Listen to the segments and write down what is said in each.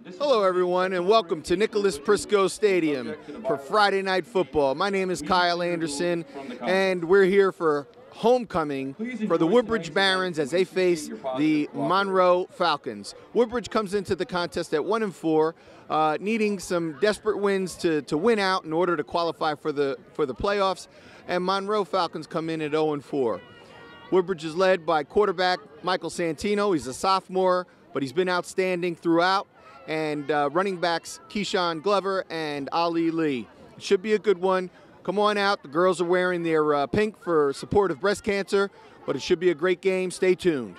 Hello everyone and welcome to Nicholas Prisco Stadium for Friday Night Football. My name is Kyle Anderson and we're here for homecoming for the Woodbridge Barons as they face the Monroe Falcons. Woodbridge comes into the contest at 1-4, needing some desperate wins to win out in order to qualify for the playoffs, and Monroe Falcons come in at 0-4. Woodbridge is led by quarterback Michael Santino. He's a sophomore, but he's been outstanding throughout. And running backs Keyshawn Glover and Ali Lee. It should be a good one. Come on out. The girls are wearing their pink for support of breast cancer, but it should be a great game. Stay tuned.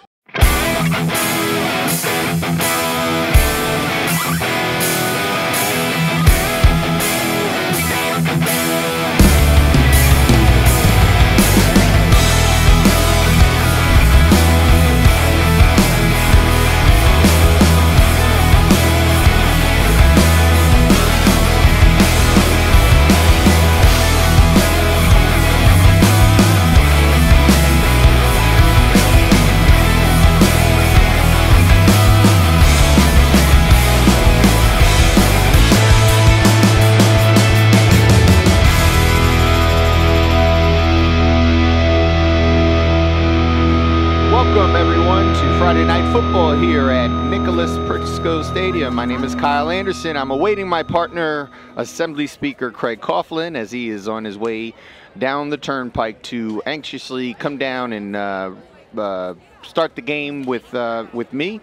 Welcome everyone to Friday Night Football here at Nicholas Prisco Stadium. My name is Kyle Anderson. I'm awaiting my partner, Assembly Speaker Craig Coughlin, as he is on his way down the turnpike to anxiously come down and start the game with me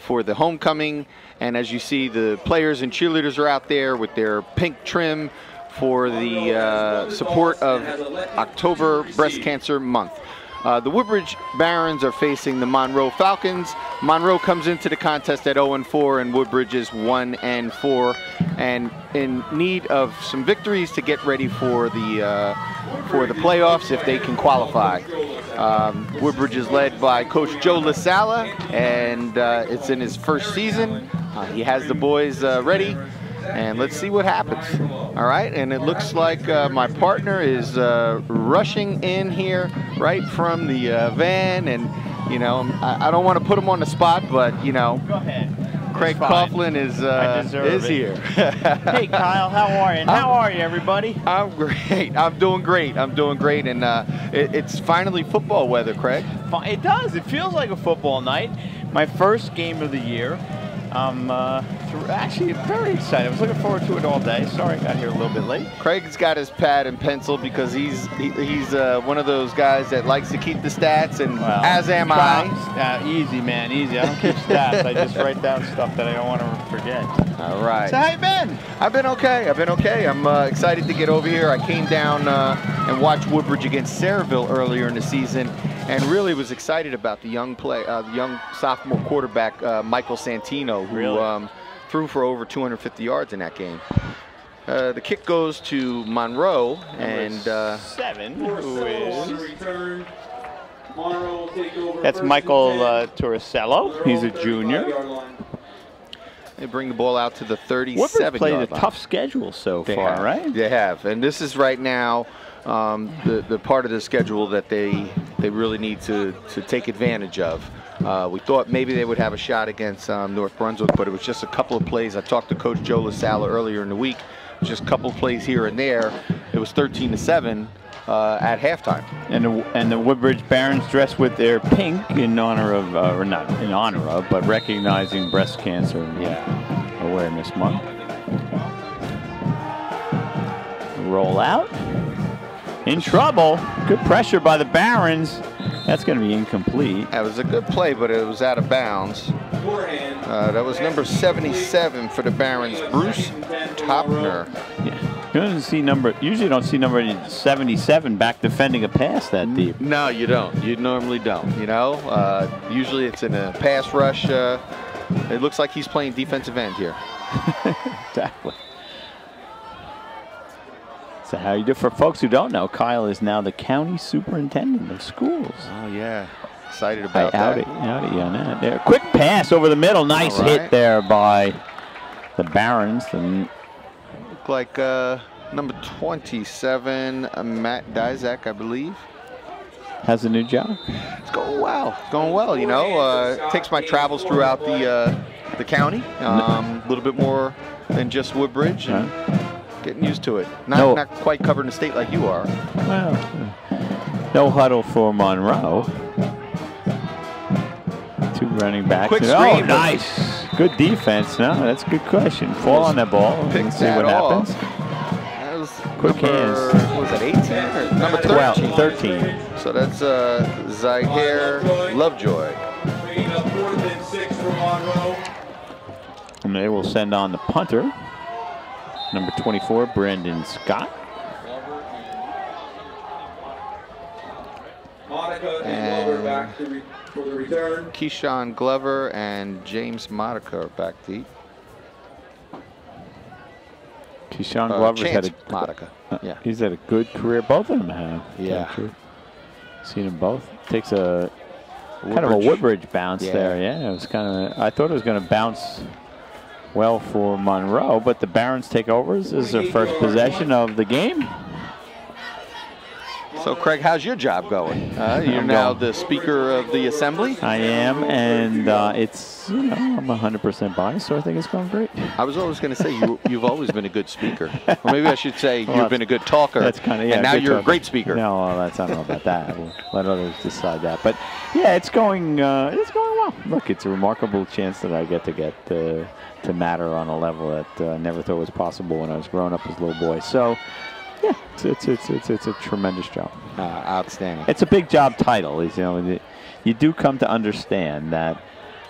for the homecoming. And as you see, the players and cheerleaders are out there with their pink trim for the support of October Breast Cancer Month. The Woodbridge Barons are facing the Monroe Falcons. Monroe comes into the contest at 0-4 and Woodbridge is 1-4, and in need of some victories to get ready for the playoffs if they can qualify. Woodbridge is led by Coach Joe LaSala, and it's in his first season. He has the boys ready. And let's see what happens. All right, and it looks like my partner is rushing in here right from the van, and you know, I don't want to put him on the spot, but you know, go ahead. Craig Coughlin is here. Hey Kyle, how are you? And how are you, everybody? I'm great. I'm doing great. I'm doing great, and it's finally football weather, Craig. It does. It feels like a football night. My first game of the year. I'm actually very excited. I was looking forward to it all day. Sorry I got here a little bit late. Craig's got his pad and pencil because he's one of those guys that likes to keep the stats, and well, as am I. Easy, man, easy. I don't keep stats. I just write down stuff that I don't want to forget. All right. So how you been? I've been okay. I've been okay. I'm excited to get over here. I came down and watched Woodbridge against Sayreville earlier in the season, and really was excited about the young sophomore quarterback Michael Santino, who really? Threw for over 250 yards in that game. The kick goes to Monroe, and 7, who is that's Michael Torricello. He's a junior. They bring the ball out to the 37-yard line. Woodbridge played a tough schedule so far, right? They have, and this is right now the part of the schedule that they really need to take advantage of. We thought maybe they would have a shot against North Brunswick, but it was just a couple of plays. I talked to Coach Joe LaSala earlier in the week. Just a couple of plays here and there. It was 13-7 at halftime. And the Woodbridge Barons dressed with their pink in honor of, or not in honor of, but recognizing Breast Cancer Awareness Month. Roll out. In trouble. Good pressure by the Barons. That's going to be incomplete. That was a good play, but it was out of bounds. That was number 77 for the Barons, Bruce Topner. Yeah. Usually don't see number 77 back defending a pass that deep. No, you don't. You normally don't. You know, usually it's in a pass rush. It looks like he's playing defensive end here. Exactly. So how you do? For folks who don't know, Kyle is now the county superintendent of schools. Oh yeah, excited about that. Howdy on that. There, quick pass over the middle, nice hit there by the Barons. And look like number 27, Matt Dizak, I believe. Has a new job? It's going well. It's going well, you know. Takes my travels throughout the the county, a little bit more than just Woodbridge, and getting used to it. Not quite covering the state like you are. Well, no huddle for Monroe. 2 running backs. Quick Oh, screen. nice. Good defense. No, that's a good question. Fall on that ball. Let's see what happens. That was quick hands. What was that, 18 or number 13? 13. So that's Zyger Lovejoy. And they will send on the punter, number 24, Brandon Scott. And Keyshawn Glover and James Modica are back deep. Keyshawn Glover's had a Modica. Yeah, he's had a good career. Both of them have. Yeah, seen them both. Takes a kind of a Woodbridge bounce there. Yeah, it was kind of. I thought it was going to bounce well for Monroe, but the Barons take over. This is their first possession of the game. So, Craig, how's your job going? You're now the Speaker of the Assembly? I am, and it's, you know, I'm 100% biased, so I think it's going great. I was always going to say you've always been a good speaker. Or maybe I should say you've been a good talker. That's kind of, yeah. And now you're a great speaker. No, I don't know about that. We'll let others decide that. But, yeah, it's going well. Look, it's a remarkable chance that I get to matter on a level that I never thought was possible when I was growing up as a little boy. So, yeah, it's a tremendous job. Outstanding. It's a big job title. You know, you do come to understand that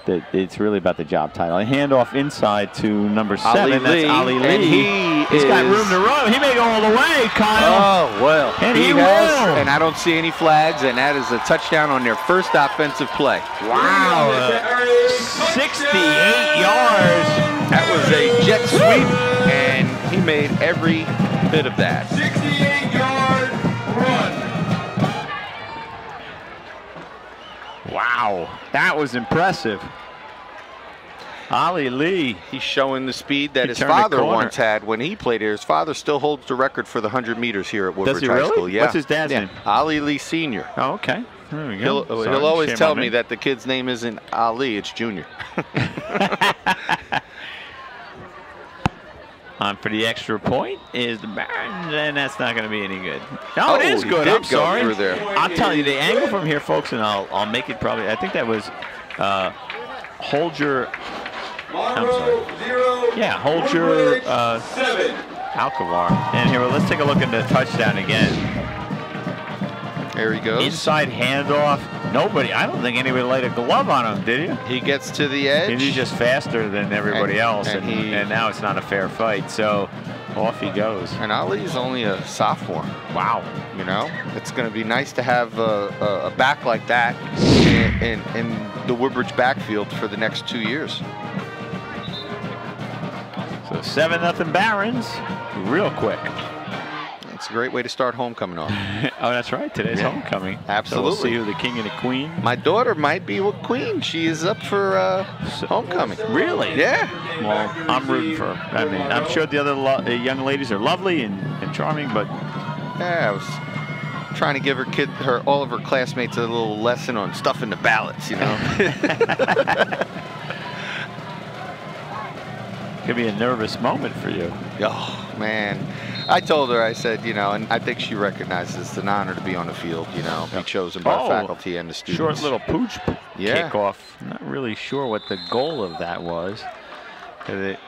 it's really about the job title. A handoff inside to number 7. That's Ali Lee. And he's got room to run. He may go all the way, Kyle. Oh, well. And he will. And I don't see any flags, and that is a touchdown on their first offensive play. Wow. 68 yards. That was a jet sweep, and he made every bit of that. 68-yard run. Wow, that was impressive. Ali Lee. He's showing the speed that his father once had when he played here. His father still holds the record for the 100 meters here at Woodbridge High School. Yeah. What's his dad's name? Ali Lee Sr. Oh, okay. There we go. He'll always tell me that the kid's name isn't Ali, it's Junior. On for the extra point is the Barons, and that's not going to be any good. No, it is good. I'm sorry. Through there. I'll tell you, the angle from here, folks, and I'll make it probably. I think that was hold your. I'm sorry. Yeah, hold your Alcavar. And here, well, let's take a look at the touchdown again. There he goes. Inside handoff. Nobody. I don't think anybody laid a glove on him, did you? He gets to the edge. And he's just faster than everybody else, and now it's not a fair fight. So off he goes. And Ali's only a sophomore. Wow. You know, it's going to be nice to have a back like that in the Woodbridge backfield for the next 2 years. So 7-0 Barons, real quick. It's a great way to start homecoming off. Oh, that's right. Today's homecoming. Absolutely. So we'll see who the king and the queen. My daughter might be with queen. She is up for homecoming. Really? Yeah. Well, I'm rooting for her. I mean, I'm sure the other young ladies are lovely and charming, but yeah, I was trying to give all of her classmates a little lesson on stuffing the ballots. You know. Could be a nervous moment for you. Oh man. I told her, I said, you know, and I think she recognizes it's an honor to be on the field, you know, be chosen by faculty and the students. Short little pooch kickoff. Not really sure what the goal of that was. The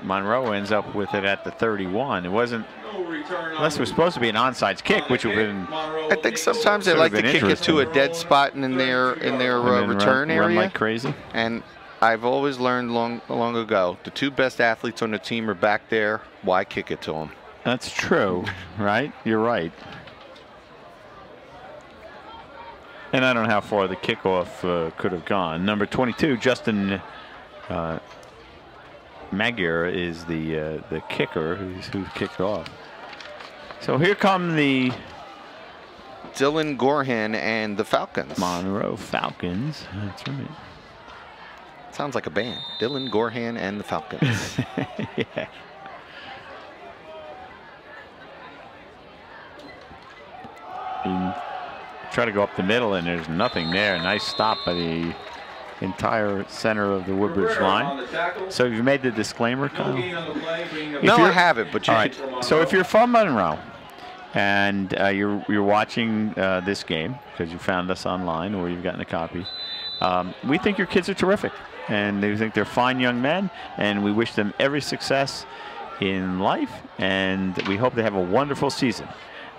Monroe ends up with it at the 31. It wasn't, unless it was supposed to be an onside kick, which would have been. I think sometimes they like to kick it to a dead spot in their return area. Run like crazy. And I've always learned long ago, the 2 best athletes on the team are back there. Why kick it to them? That's true, right? You're right. And I don't know how far the kickoff could have gone. Number 22, Justin Magyar is the kicker who kicked off. So here come the Dylan Gorhan and the Falcons. Monroe Falcons. That's right. Sounds like a band. Dylan Gorhan and the Falcons. Yeah. Try to go up the middle, and there's nothing there. Nice stop by the entire center of the Woodbridge line. So you've made the disclaimer, Kyle? No, I haven't, but you all right. So if you're from Monroe and you're watching this game because you found us online or you've gotten a copy, we think your kids are terrific, and we think they're fine young men, and we wish them every success in life, and we hope they have a wonderful season.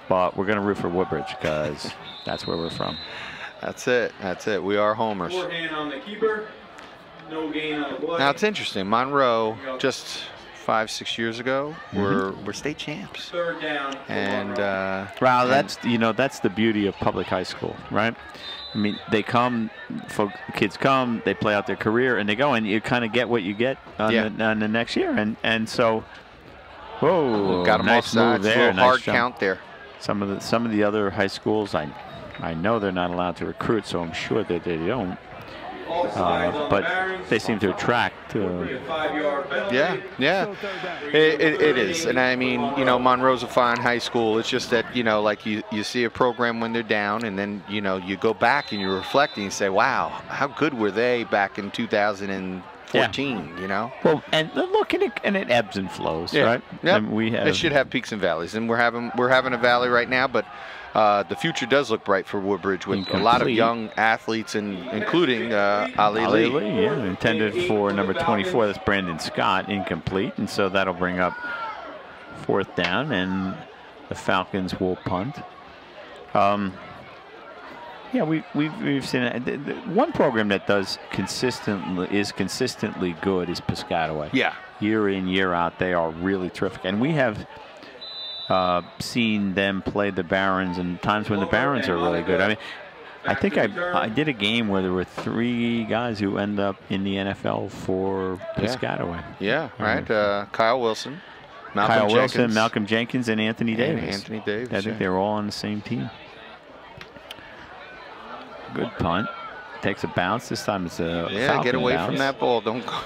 But we're going to root for Woodbridge because that's where we're from. That's it. That's it. We are homers. Forehand on the keeper. No gain on the play. Now it's interesting. Monroe, just 5-6 years ago, we're state champs. Third down. And well, that's that's the beauty of public high school, right? I mean, they come, kids come, they play out their career, and they go, and you kind of get what you get on the next year, and so. Whoa! Got him nice offside. Move there. A little hard nice count there. Some of the other high schools, I know they're not allowed to recruit, so I'm sure that they don't. But they seem to attract. Yeah. It is, and I mean, Monroe's a fine high school. It's just that like you see a program when they're down, and then you go back and you reflect and you say, wow, how good were they back in 2014? Well, and look, and it ebbs and flows, right? Yeah. It should have peaks and valleys, and we're having a valley right now, but the future does look bright for Woodbridge with a lot of young athletes, including Ali Lee. Yeah, intended for number 24. That's Brandon Scott, incomplete, and so that'll bring up 4th down, and the Falcons will punt. Yeah, we've seen it. One program that is consistently good is Piscataway. Yeah, year in, year out, they are really terrific, and we have seen them play the Barons, and times when the Barons are really good. I mean, I think I did a game where there were 3 guys who end up in the NFL for Piscataway. Yeah, right. Kyle Wilson, Malcolm Jenkins, and Anthony Davis. I think they were all on the same team. Good punt. Takes a bounce. This time it's a Falcon get away bounce. from that ball. Don't go.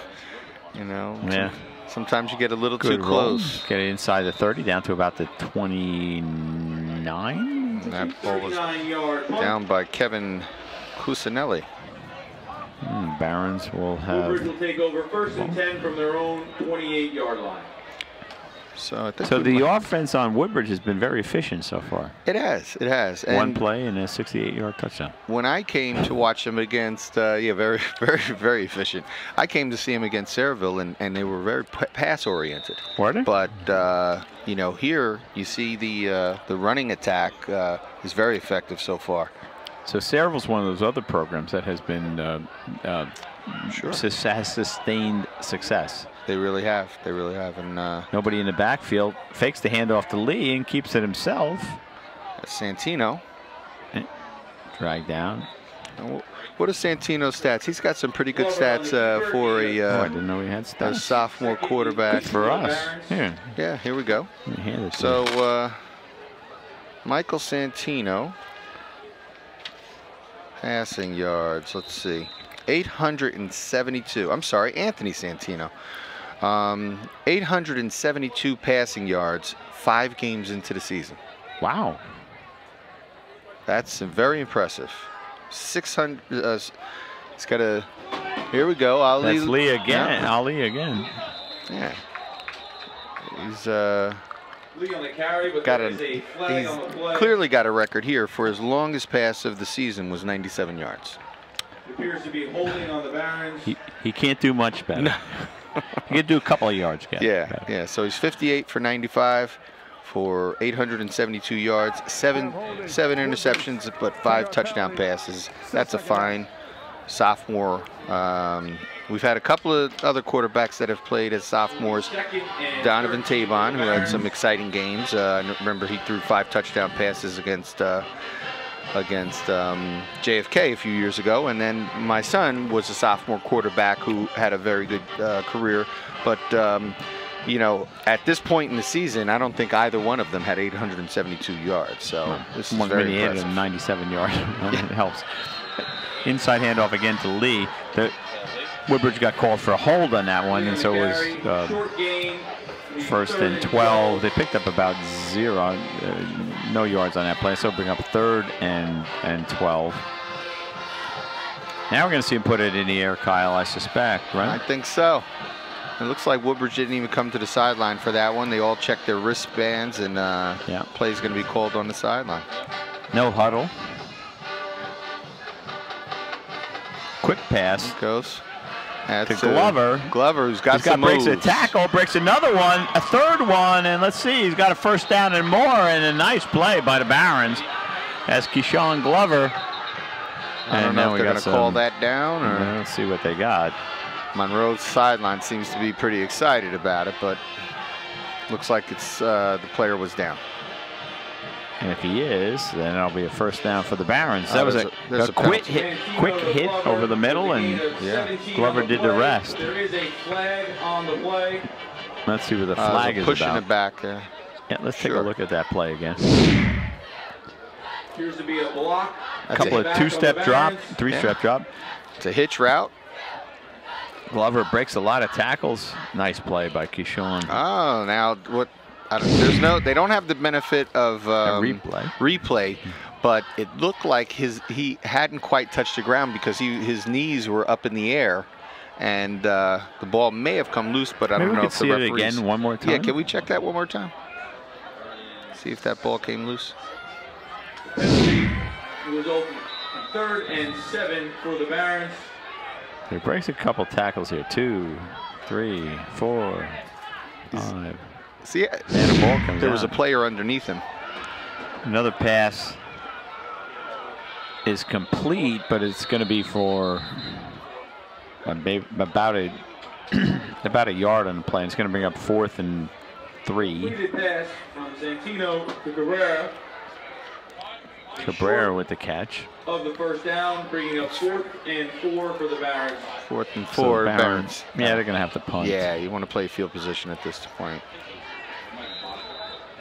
Yeah. Sometimes you get a little Good too close. Get it inside the 30, down to about the 29. That ball was down by Kevin Cusinelli. Barons will have. Woodbridge will take over 1st and 10 from their own 28-yard line. So the offense on Woodbridge has been very efficient so far. It has. And one play and a 68-yard touchdown. When I came to watch them against, very, very, very efficient. I came to see them against Sayreville, and they were very pass-oriented. Were they? But here you see the running attack is very effective so far. So Sayreville's one of those other programs that has been has sustained success. They really have. And nobody in the backfield, fakes the handoff to Lee and keeps it himself. Santino. Drag down. What are Santino's stats? He's got some pretty good stats for a I didn't know he had stats. A sophomore quarterback. Good for us. Yeah, here we go. So Michael Santino, passing yards, let's see. 872. I'm sorry, Anthony Santino. 872 passing yards, 5 games into the season. Wow. That's very impressive. 600. It's got a. Here we go. Ali. That's Lee again. Yeah. Ali again. Yeah. He's Lee on the carry, but he's clearly got a record here for his longest pass of the season was 97 yards. Appears to be holding on the Barons. He can't do much better. No. He can do a couple of yards. Yeah. So he's 58 for 95 for 872 yards, seven interceptions, but 5 touchdown passes. That's a fine sophomore. We've had a couple of other quarterbacks that have played as sophomores. Donovan Tabon, who had some exciting games. I remember he threw 5 touchdown passes against JFK a few years ago, and then my son was a sophomore quarterback who had a very good career, but at this point in the season, I don't think either one of them had 872 yards. So this is very impressive. 97 yards. It helps. Inside handoff again to Lee. Woodbridge got called for a hold on that one, and so it was 1st and 12. They picked up about 0, no yards on that play, so bring up 3rd and 12. Now we're going to see him put it in the air, Kyle, I suspect, right? I think so. It looks like Woodbridge didn't even come to the sideline for that one. They all checked their wristbands, and play's going to be called on the sideline. No huddle. Quick pass. Goes. That's to Glover. Glover, who's got some breaks moves. a tackle, breaks another one, a third one, and let's see, he's got a first down and more, and a nice play by the Barons as Keyshawn Glover. I don't know if they're going to call that down, or let's see what they got. Monroe's sideline seems to be pretty excited about it, but looks like it's the player was down. And if he is, then it'll be a first down for the Barons. That was a quick hit over the middle, and Glover did the rest. There is a flag on the play. Let's see what the flag is pushing about. It back. Yeah, let's take a look at that play again. Appears to be a block. A couple of two-step drop, three-step drop. It's a hitch route. Glover breaks a lot of tackles. Nice play by Keyshawn. Oh, now what? There's no. They don't have the benefit of replay, but it looked like he hadn't quite touched the ground because his knees were up in the air, and the ball may have come loose. But I don't know if the referees. Maybe we could see it again one more time. Yeah, can we check that one more time? See if that ball came loose. It was open. 3rd and 7 for the Barons. He breaks a couple tackles here. 2, 3, 4, 5. See, and the ball comes there was a player underneath him. Another pass is complete, but it's going to be for about a yard on the play. It's going to bring up 4th and 3. Completed pass from Santino to Cabrera. Cabrera with the catch. Of the first down, bringing up 4th and 4 for the Barons. 4th and 4, Barons. Yeah, they're going to have to punt. Yeah, you want to play field position at this point.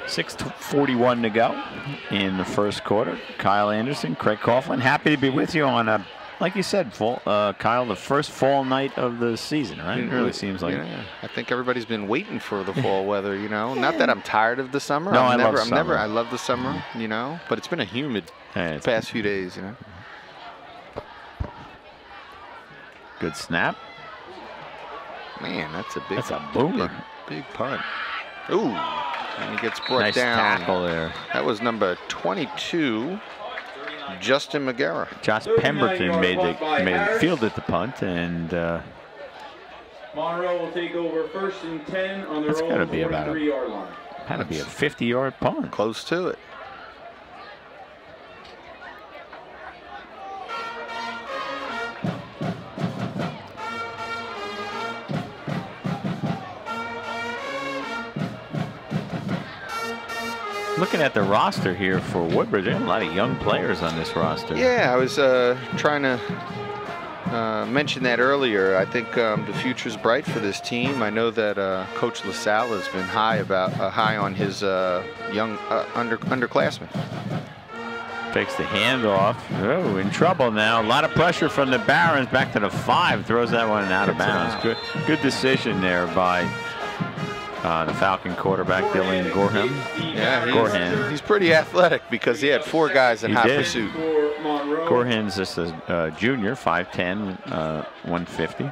6:41 to go in the first quarter. Kyle Anderson, Craig Coughlin, happy to be with you on a, like you said, Kyle, the first fall night of the season, right? It really seems like. Yeah, I think everybody's been waiting for the fall weather, you know. Not that I'm tired of the summer. No, I love summer. I love the summer, you know. But it's been a humid past few days, you know. Good snap. Man, that's a big. That's a boomer. Big punt. Ooh. And he gets brought nice down. Nice tackle there. That was number 22, Justin McGarrah. Josh Pemberton fielded the punt, and Monroe will take over 1st and 10 on their own 43-yard line. Had to be a 50-yard punt. Close to it. Looking at the roster here for Woodbridge, there are a lot of young players on this roster. Yeah, I was trying to mention that earlier. I think the future's bright for this team. I know that Coach LaSalle has been high on his young underclassmen. Takes the handoff. Oh, in trouble now. A lot of pressure from the Barons. Back to the 5. Throws that one out of bounds. Good decision there by the Falcon quarterback, Dylan Gorham. Yeah, he's pretty athletic because he had 4 guys in hot pursuit. Gorham's just a junior, 5'10", 150.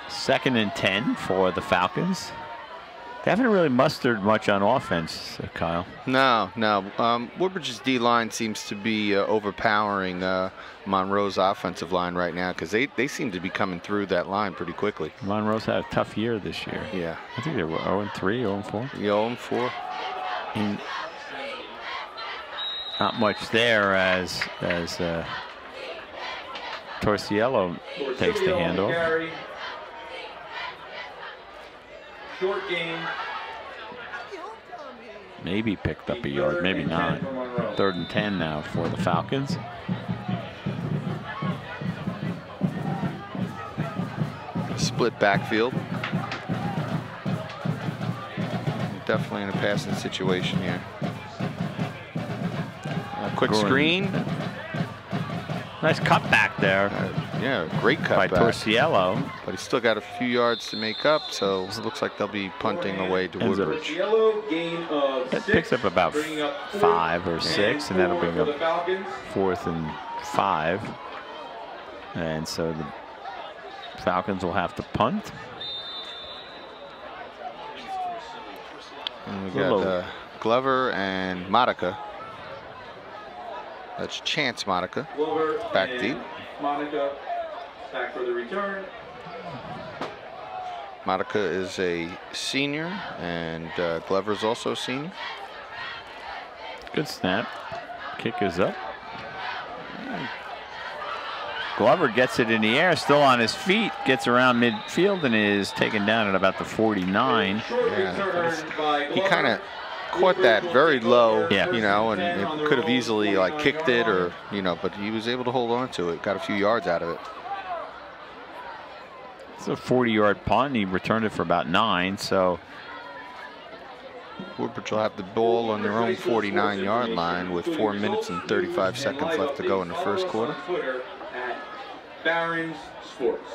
Second and 10 for the Falcons. They haven't really mustered much on offense, Kyle. No. Woodbridge's D-line seems to be overpowering Monroe's offensive line right now because they seem to be coming through that line pretty quickly. Monroe's had a tough year this year. Yeah. I think they were 0-3, 0-4. Yeah, 0-4. And not much there as Torciello takes the handoff. Short game. Maybe picked up a yard, maybe not. 3rd and 10 now for the Falcons. Split backfield. Definitely in a passing situation here. A quick screen. Nice cutback there. Yeah, great by cutback. Torciello. But he's still got a few yards to make up, so it looks like they'll be punting away to Woodbridge. That picks up about 5 or 6, and that'll bring up 4th and 5. And so the Falcons will have to punt. And we got Glover and Monica. That's Chance Monica. Back deep. Monica back for the return. Monica is a senior, and Glover's also a senior. Good snap. Kick is up. Glover gets it in the air, still on his feet, gets around midfield, and is taken down at about the 49. Yeah, he kind of caught that very low, you know, and it could have easily like kicked it, or you know, but he was able to hold on to it, got a few yards out of it. It's a 40-yard punt. He returned it for about 9. So Woodbridge will have the ball on their own 49-yard line with 4 minutes and 35 seconds left to go in the first quarter. Barron's Sports.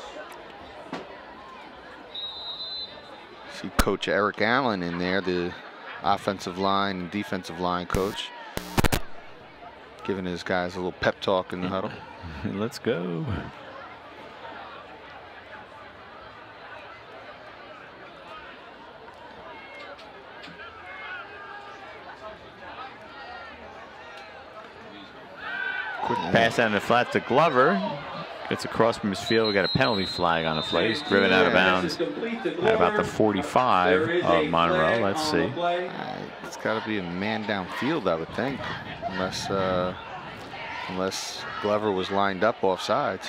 See Coach Eric Allen in there, the offensive line and defensive line coach, giving his guys a little pep talk in the huddle. Let's go. Quick pass down the flat to Glover. Gets across from his field. We got a penalty flag on the play. He's driven out of bounds at about the 45 of Monroe. Let's see. It's got to be a man downfield, I would think, unless Glover was lined up off sides.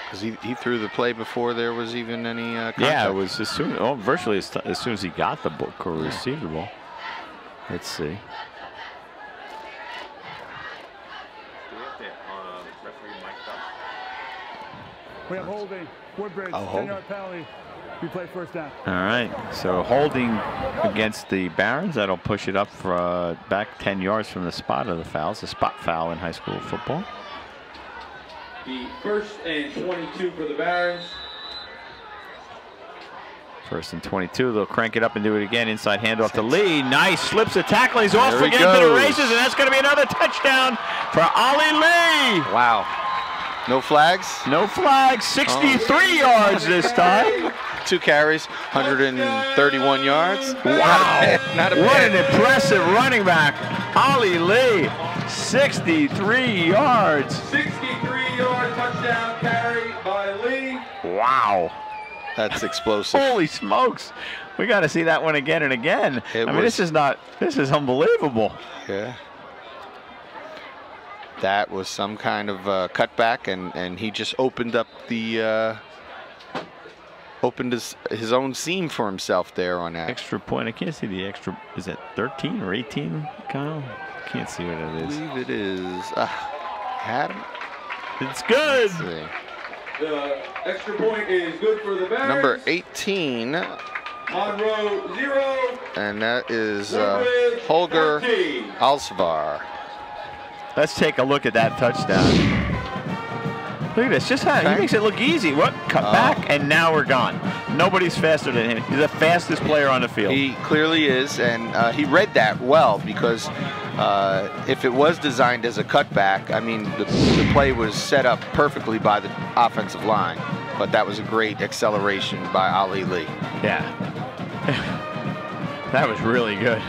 Because he threw the play before there was even any contact. Yeah, it was as soon, virtually as soon as he got the book or received the ball. Let's see. We have holding. Woodbridge, 10-yard penalty. We play first down. All right, so holding against the Barons. That'll push it up for back 10 yards from the spot of the foul. It's a spot foul in high school football. The 1st and 22 for the Barons. 1st and 22. They'll crank it up and do it again. Inside handoff to Lee. Nice. Slips a tackle. He's off again to the races, and that's going to be another touchdown for Ollie Lee. Wow. No flags? No flags. 63 yards this time. 2 carries, 131 yards. Wow. Not a what an impressive running back. Ollie Lee, 63 yards. 63-yard touchdown carry by Lee. Wow. That's explosive. Holy smokes. We got to see that one again and again. I mean, this is unbelievable. Yeah. That was some kind of cutback, and he just opened up the opened his own seam for himself there on that extra point. I can't see the extra. Is that 13 or 18, Kyle? Can't see what it is. I believe it is. Had him. It's good. Let's see. The extra point is good for the Barons. Number 18. Monroe 0. And that is Holger Alsvar. Let's take a look at that touchdown. Look at this. Just how he makes it look easy. What? Cut back, and now we're gone. Nobody's faster than him. He's the fastest player on the field. He clearly is, and he read that well, because if it was designed as a cutback, I mean, the play was set up perfectly by the offensive line, but that was a great acceleration by Ollie Lee. Yeah. That was really good.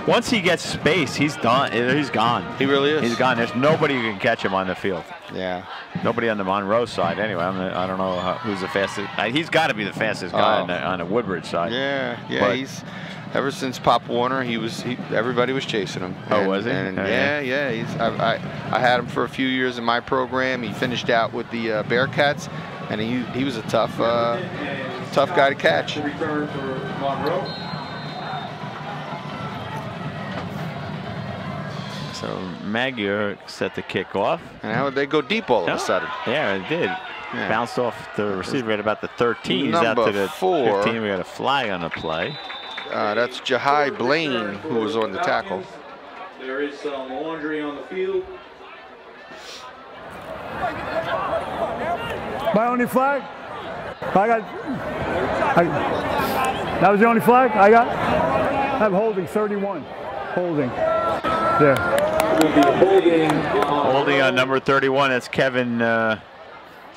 Once he gets space, he's done. He's gone. He really is. He's gone. There's nobody who can catch him on the field. Yeah. Nobody on the Monroe side. Anyway, I don't know who's the fastest. He's got to be the fastest guy on the Woodbridge side. Yeah, yeah. But he's ever since Pop Warner, everybody was chasing him. Oh, was he? And yeah. I had him for a few years in my program. He finished out with the Bearcats, and he was a tough guy to catch. Return for Monroe. So Magyar set the kick off. And how would they go deep all of a sudden? Yeah, it did. Yeah. Bounced off the receiver at about the 13. He's Number out to the 4. 15. We got a flag on the play. That's Jahai Blaine, who was on the tackle. There is some laundry on the field. My only flag? That was the only flag I got? I have holding 31. Holding. Yeah. Holding on number 31, that's Kevin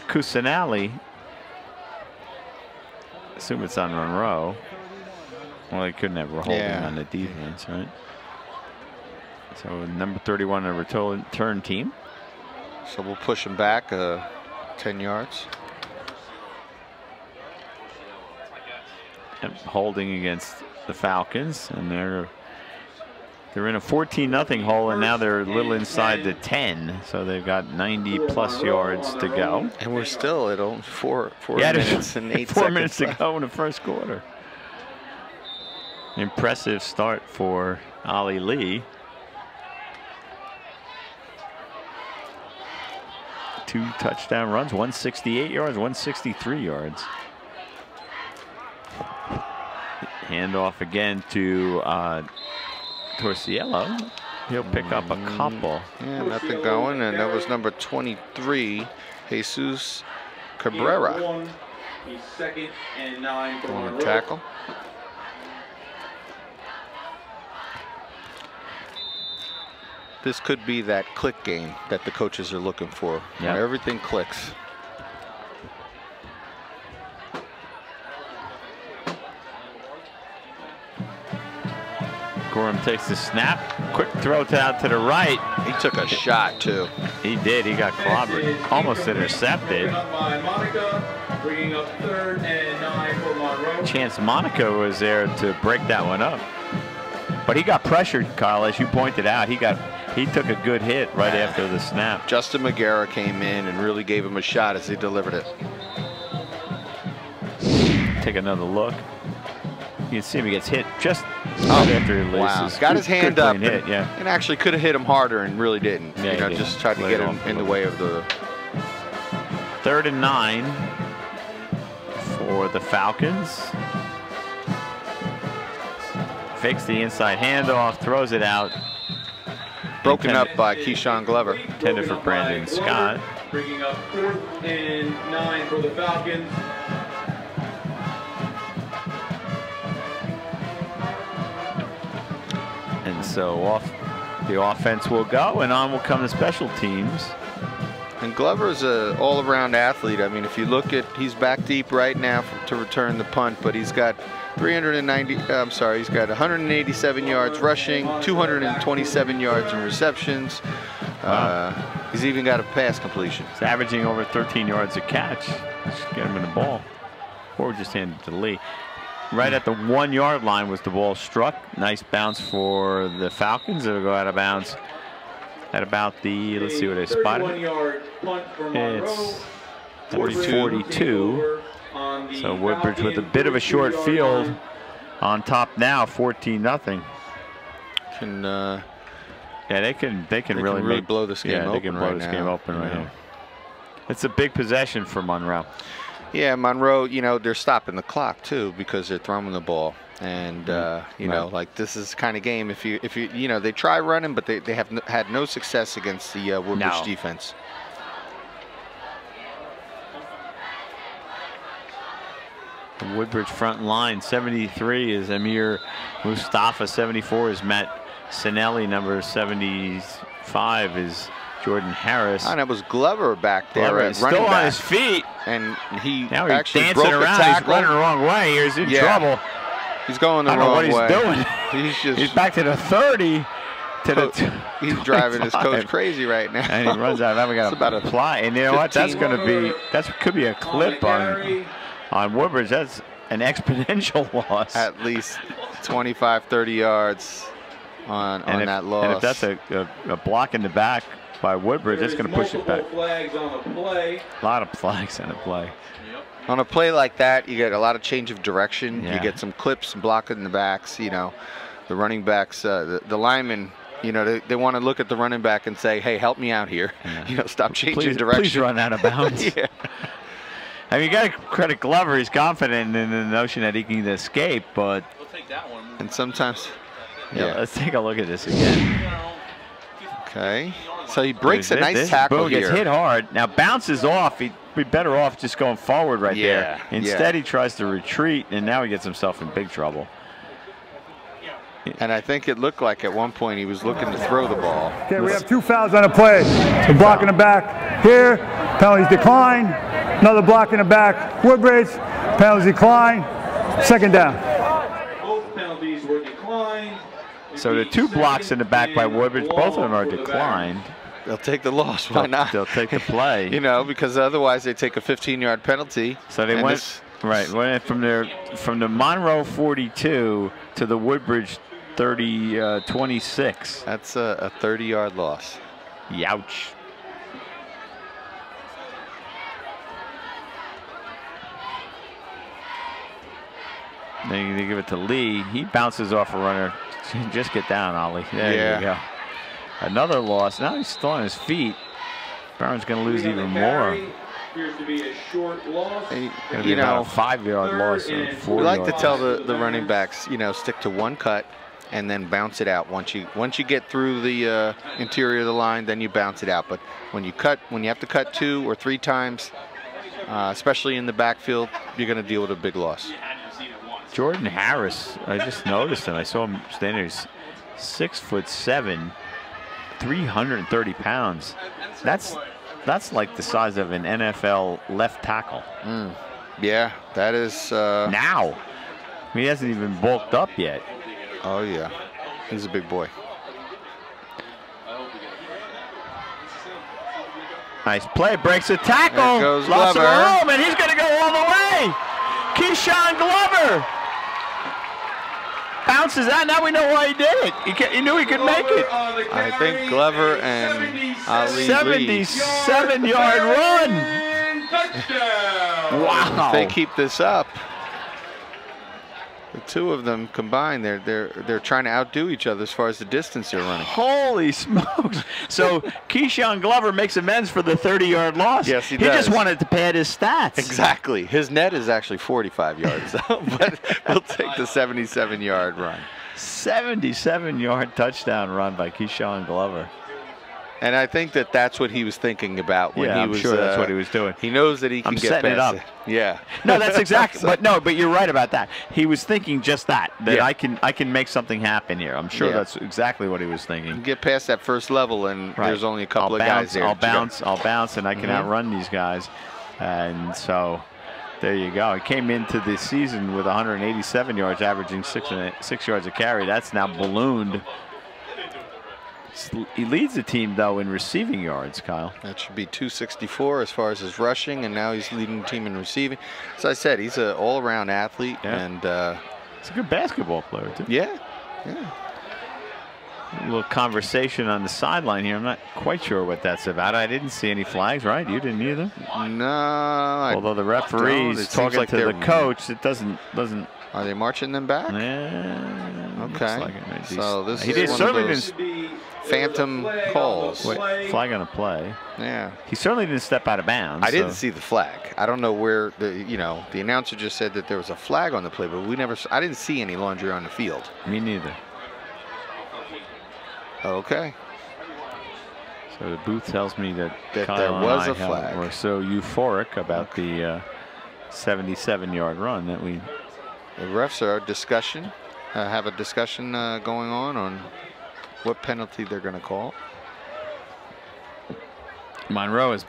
Cusinelli. Assume it's on Monroe. Well, he couldn't have a holding on the defense, right? So number 31 on a return team. So we'll push him back 10 yards. Yep, holding against the Falcons, and they're in a 14-0 hole, and now they're a little inside the 10, so they've got 90+ yards to go. And we're still at only four minutes and 8 seconds. 4 minutes to go in the first quarter. Impressive start for Ali Lee. 2 touchdown runs, 168 yards, 163 yards. Handoff again to Torciello. He'll pick up a couple. Yeah, nothing going, and that was number 23, Jesus Cabrera. On the 2nd and 9 for On Monroe. the tackle. This could be that click game that the coaches are looking for. Yep. Where everything clicks. Gorham takes the snap. Quick throw out to the right. He took a shot too. He did. He got clobbered. Almost intercepted. Up by Monica, bringing up 3rd and 9 for Monroe. Chance Monaco was there to break that one up. But he got pressured, Kyle, as you pointed out. He took a good hit right after the snap. Justin McGarrah came in and really gave him a shot as he delivered it. Take another look. You can see him, he gets hit just after he releases. Wow. Got his hand up hit, and actually could have hit him harder and really didn't. Yeah, you know, just tried to get him in the way of the. 3rd and 9 for the Falcons. Fakes the inside handoff, throws it out. Broken up by Keyshawn Glover. Intended for Brandon Scott. Bringing up 4th and 9 for the Falcons. And so off the offense will go, and on will come the special teams. And Glover's an all-around athlete. I mean, if you look at, he's back deep right now to return the punt, but he's got 187 yards rushing, 227 yards in receptions. He's even got a pass completion. He's averaging over 13 yards a catch. Just get him in the ball. Or just hand it to Lee. Right at the 1 yard line was the ball struck. Nice bounce for the Falcons. It'll go out of bounds at about the, let's see what I spotted. It's 42. So Woodbridge with a bit of a short field on top now, 14-0. They can really blow this game open. They can blow this game open right now. It's a big possession for Monroe. Yeah, Monroe, you know, they're stopping the clock too because they're throwing the ball. And you know, like this is the kind of game if you know, they try running, but they have had no success against the Woodbridge defense. The Woodbridge front line, 73 is Amir Mustafa, 74 is Matt Sinelli, number 75 is Jordan Harris. And it was Glover back there at still running on back. his feet. And he now he's actually dancing broke around. a tackle. He's running the wrong way. He's in trouble. He's going the wrong way. I don't know what he's doing. He's back to the 30. He's driving his coach crazy right now. And he runs out. Now we got to apply. And you know what? That's going to be, could be a clip on Woodbridge. That's an exponential loss. At least 25, 30 yards on that loss. And if that's a block in the back by Woodbridge, that's going to push it back. Flags on the play. A lot of flags on the play. On a play like that, you get a lot of change of direction. Yeah. You get some clips and blocking in the backs. You know, the running backs, the linemen, you know, they want to look at the running back and say, hey, help me out here. Yeah. You know, stop changing direction. Please run out of bounds. Yeah. I mean, you got to credit Glover. He's confident in the notion that he can escape, but. We'll take that one. And sometimes. Yeah, let's take a look at this again. Okay. So he breaks a nice tackle Boone here. Gets hit hard. Now bounces off. He'd be better off just going forward right there. Instead, he tries to retreat, and now he gets himself in big trouble. And I think it looked like at one point he was looking to throw the ball. Okay, we have 2 fouls on the play. So block in the back here, penalties decline. Another block in the back, Woodbridge, penalties decline. 2nd down. Both penalties were declined. So the 2 blocks in the back by Woodbridge, both of them are declined. They'll take the loss. Why not? They'll take the play. You know, because otherwise they take a 15-yard penalty. So they went went from the Monroe 42 to the Woodbridge 26. That's a 30-yard loss. Youch. They give it to Lee. He bounces off a runner. Just get down, Ollie. There you go. Another loss. Now he's still on his feet. Brown's going to lose even more. Appears to be a short loss. You know, a 5-yard loss. Or we like to tell the running backs, you know, stick to one cut and then bounce it out. Once you get through the interior of the line, then you bounce it out. But when you have to cut 2 or 3 times, especially in the backfield, you're going to deal with a big loss. Jordan Harris, I just noticed him. I saw him standing there. He's 6'7", 330 pounds. That's like the size of an NFL left tackle. Yeah, that is. Now, he hasn't even bulked up yet. Oh yeah, he's a big boy. Nice play, breaks a tackle. There goes Lost some Glover. room, and he's going to go all the way. Keyshawn Glover bounces out. Now we know why he did it. He knew he could make it. I think Glover and Ali 77-yard run. Wow. If they keep this up, the 2 of them combined, they're trying to outdo each other as far as the distance they're running. Holy smokes. So Keyshawn Glover makes amends for the 30-yard loss. Yes, he does. He just wanted to pad his stats. Exactly. His net is actually 45 yards, but we'll take the 77-yard run. 77-yard touchdown run by Keyshawn Glover. And I think that's what he was thinking about when he was. I'm sure that's what he was doing. He knows that he can get setting past it up. Yeah. No, that's exactly. But you're right about that. He was thinking just that. Yeah. I can make something happen here. I'm sure that's exactly what he was thinking. Get past that first level, and there's only a couple of guys there. I'll bounce, and I can outrun these guys. And so there you go. He came into the season with 187 yards, averaging 6 yards a carry. That's now ballooned. He leads the team, though, in receiving yards, Kyle. That should be 264 as far as his rushing, and now he's leading the team in receiving. As I said, he's an all-around athlete, and he's a good basketball player, too. Yeah. A little conversation on the sideline here. I'm not quite sure what that's about. I didn't see any flags, right? You didn't either? No. Although the referee's talking like to the coach, it doesn't. Are they marching them back? Yeah. Okay. Like it. So this he is one certainly of those phantom calls. Wait, flag on a play. Yeah. He certainly didn't step out of bounds. I didn't see the flag. I don't know where the announcer just said that there was a flag on the play, but I didn't see any laundry on the field. Me neither. Okay. So the booth tells me that Kyle there was and a flag. We're so euphoric about the 77-yard run that we. The refs are have a discussion going on what penalty they're going to call. Monroe is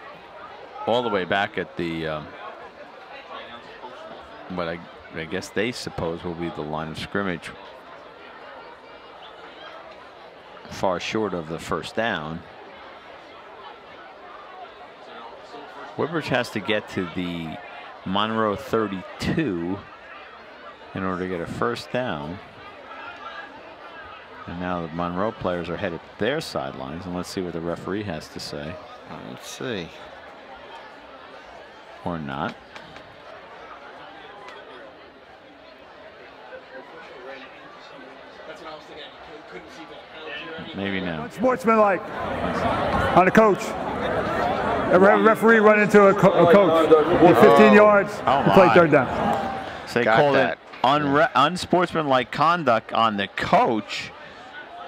all the way back at the what I guess they suppose will be the line of scrimmage, far short of the first down. Woodbridge has to get to the Monroe 32 in order to get a first down. And now the Monroe players are headed to their sidelines, and let's see what the referee has to say. Let's see. Or not. Maybe now. Sportsmanlike on the coach. A referee run into a coach. Get 15 yards. Play 3rd down. So they called it unsportsmanlike conduct on the coach.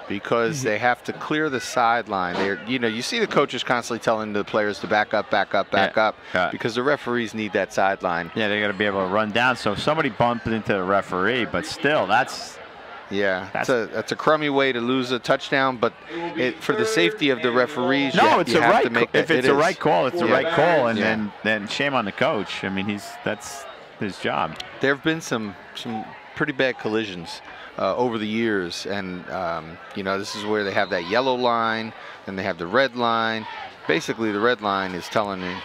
because they have to clear the sideline. They're, you know, you see the coaches constantly telling the players to back up, back up, back up, because the referees need that sideline. Yeah, they got to be able to run down. So if somebody bumped into the referee, but still, that's a crummy way to lose a touchdown. But for the safety of the referees, it's a right. If it's a right call, it's the right call, and then shame on the coach. I mean, that's his job. There have been some pretty bad collisions over the years, and you know, this is where they have that yellow line, and they have the red line. Basically, the red line is telling you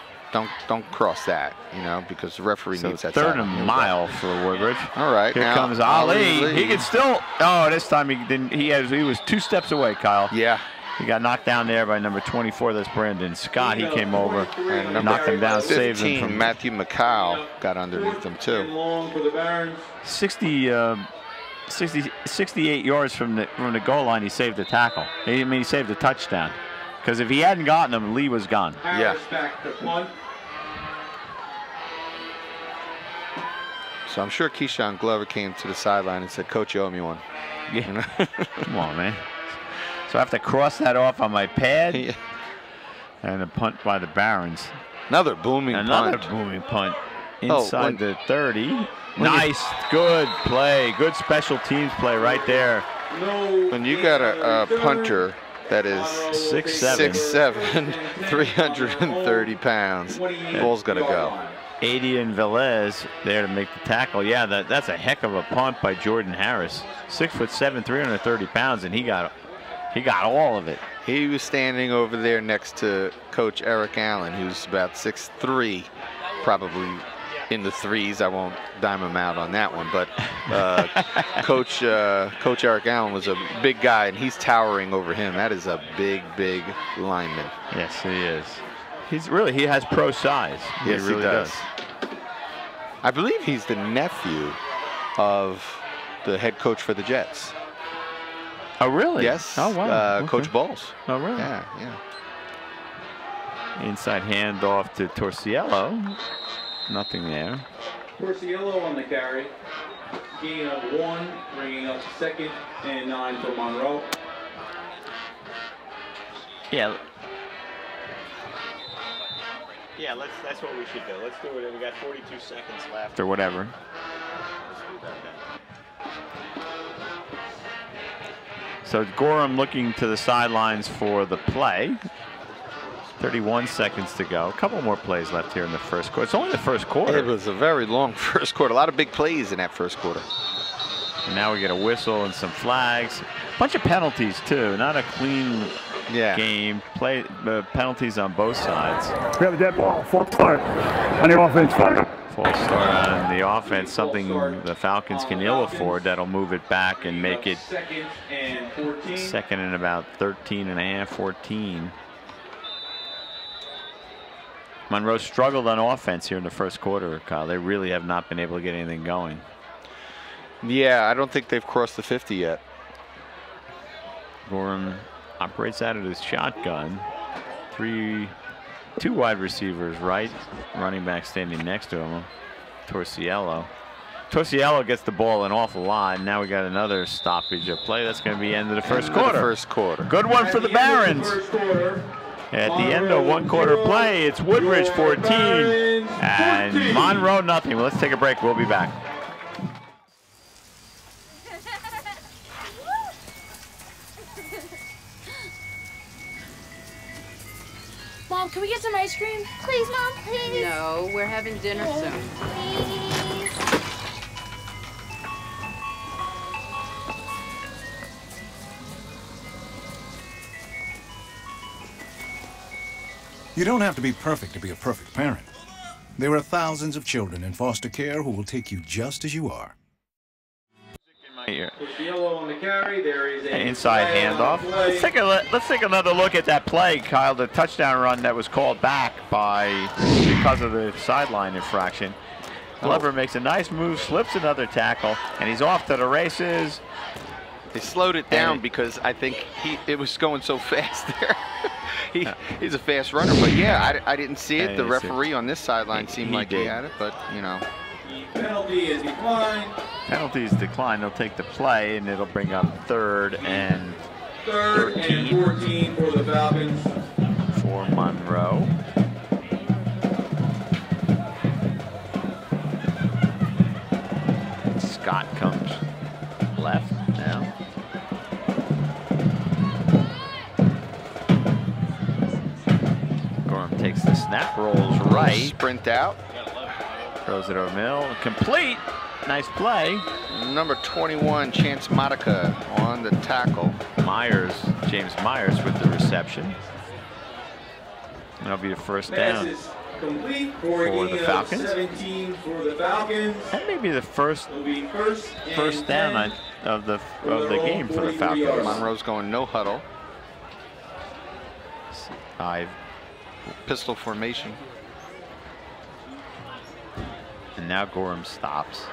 don't cross that, you know, because the referee needs that. Third and a mile for Woodbridge. All right, here comes Ali. He can still. Oh, this time he didn't. He was 2 steps away, Kyle. Yeah. He got knocked down there by number 24. That's Brandon Scott. He came over and knocked him down, 15, saved him from Matthew McCall. Got underneath him too. 68 yards from the goal line. He saved the tackle. I mean, he saved the touchdown. Because if he hadn't gotten him, Lee was gone. Yeah. So I'm sure Keyshawn Glover came to the sideline and said, "Coach, you owe me one." Yeah. You know? Come on, man. So I have to cross that off on my pad. Yeah. And a punt by the Barons. Another booming punt inside the 30. Nice, good play, good special teams play right there. When you got a punter that is 6'7", 330 pounds, the ball's gonna go. 80 and Velez there to make the tackle. Yeah, that's a heck of a punt by Jordan Harris. 6'7", 330 pounds, and he got all of it. He was standing over there next to Coach Eric Allen, who's about 6'3", probably in the threes. I won't dime him out on that one, but Coach Eric Allen was a big guy, and he's towering over him. That is a big lineman. Yes, he is. He has pro size. Yes, he does. I believe he's the nephew of the head coach for the Jets. Oh, really? Yes. Oh, wow. Okay. Coach Bowles. Oh, really? Yeah. Inside handoff to Torciello. Nothing there. Torciello on the carry. Gain of 1, bringing up 2nd and 9 for Monroe. Yeah. Yeah, that's what we should do. Let's do it. We got 42 seconds left or whatever. Let's do that then. So Gorham looking to the sidelines for the play. 31 seconds to go. A couple more plays left here in the first quarter. It's only the first quarter. It was a very long first quarter. A lot of big plays in that first quarter. And now we get a whistle and some flags. A bunch of penalties too. Not a clean game. Penalties on both sides. We have a dead ball. False start on the offense. False start on the offense. Something the Falcons can ill afford. That'll move it back and make it 2nd and about 13 and a half, 14. Monroe struggled on offense here in the first quarter, Kyle. They really have not been able to get anything going. Yeah, I don't think they've crossed the 50 yet. Gorham operates out of his shotgun. 2 wide receivers, right? Running back standing next to him. Torciello. Torciello gets the ball an awful lot. And now we got another stoppage of play. That's going to be end of the first quarter. Good one for the Barons. At the end of 1 quarter play, it's Woodbridge 14 and Monroe nothing. Well, let's take a break. We'll be back. Mom, can we get some ice cream? Please, Mom, please. No, we're having dinner soon. Please. You don't have to be perfect to be a perfect parent. There are thousands of children in foster care who will take you just as you are. Inside handoff. Let's take another look at that play, Kyle. The touchdown run that was called back because of the sideline infraction. Glover makes a nice move, slips another tackle, and he's off to the races. They slowed it down because I think it was going so fast there. He's a fast runner, but yeah, I didn't see it. The referee on this sideline seemed like he had it, but you know. Penalty is declined. Penalty is declined. They'll take the play, and it'll bring up 3rd and Third and 14 for the Falcons. For Monroe. Scott comes left now. Gorham takes the snap, rolls right. Sprint out. Throws it over middle. Complete. Nice play. Number 21, Chance Monica on the tackle. Myers, James Myers with the reception. That'll be a first down for the Falcons. 17 for the Falcons. That may be the first down of the game for the Falcons. Monroe's going no huddle. 5 pistol formation. And now Gorham stops.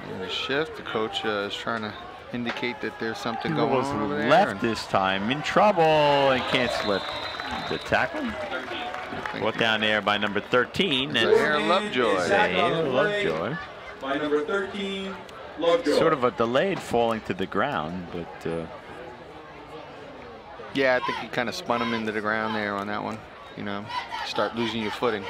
And the shift. The coach is trying to indicate that there's something going on over there. Left this time, in trouble, and can't slip the tackle. Brought down there by number 13. Zaire Lovejoy. Lovejoy. By number 13, Lovejoy. Sort of a delayed falling to the ground, but yeah, I think he kind of spun him into the ground there on that one. You know, start losing your footing.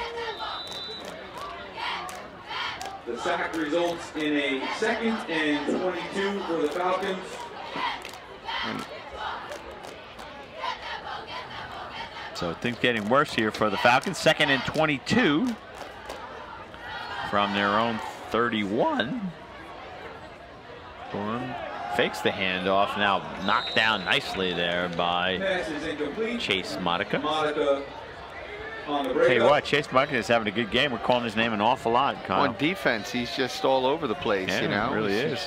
The sack results in a 2nd and 22 for the Falcons. So things getting worse here for the Falcons. 2nd and 22 from their own 31. Gorham fakes the handoff. Now knocked down nicely there by Chase Monica. Tell you what, Chase Monica is having a good game. We're calling his name an awful lot, Kyle. On defense, he's just all over the place, yeah, you know. It really is.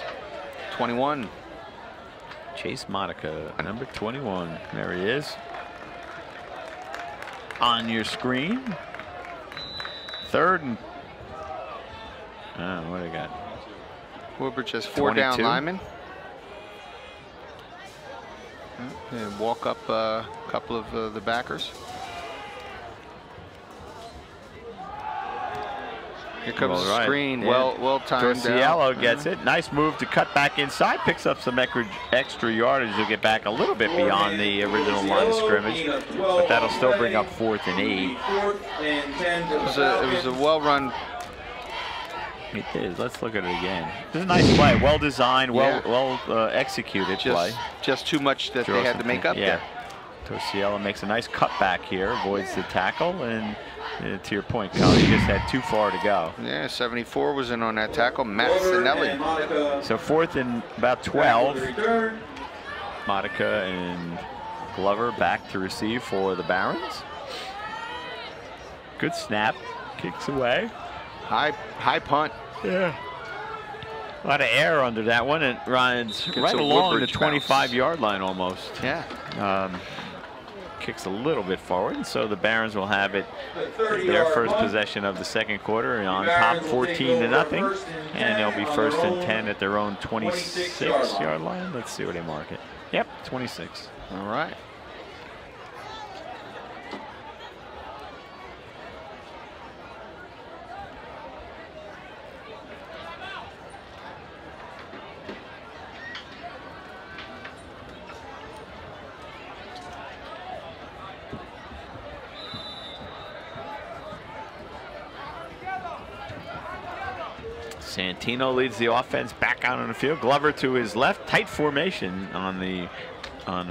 21. Chase Monica, number 21. There he is. On your screen. 3rd and... what do they got? Woodbridge has 4 down linemen. And walk up a couple of the backers. Here comes the screen. Yeah. Well timed. Torciello gets it. Nice move to cut back inside. Picks up some extra yardage. He'll get back a little bit beyond the original line of scrimmage, but that'll still bring up 4th and 8. It was a well-run. It is. Let's look at it again. This is a nice play. Well designed. Well executed play. Just too much that they had to make up there. Torciello makes a nice cutback here. Avoids the tackle and. To your point, Kyle, you just had too far to go. Yeah, 74 was in on that tackle. Matt Sinelli. So 4th and about 12. Monica and Glover back to receive for the Barons. Good snap. Kicks away. High punt. Yeah. A lot of air under that one. It runs right along the 25-yard line almost. Yeah. Kicks a little bit forward, and so the Barons will have it their first possession of the 2nd quarter on top 14-0, and they'll be 1st and 10 at their own 26-yard line. Let's see where they mark it. Yep, 26. All right. Santino leads the offense back out on the field. Glover to his left, tight formation on the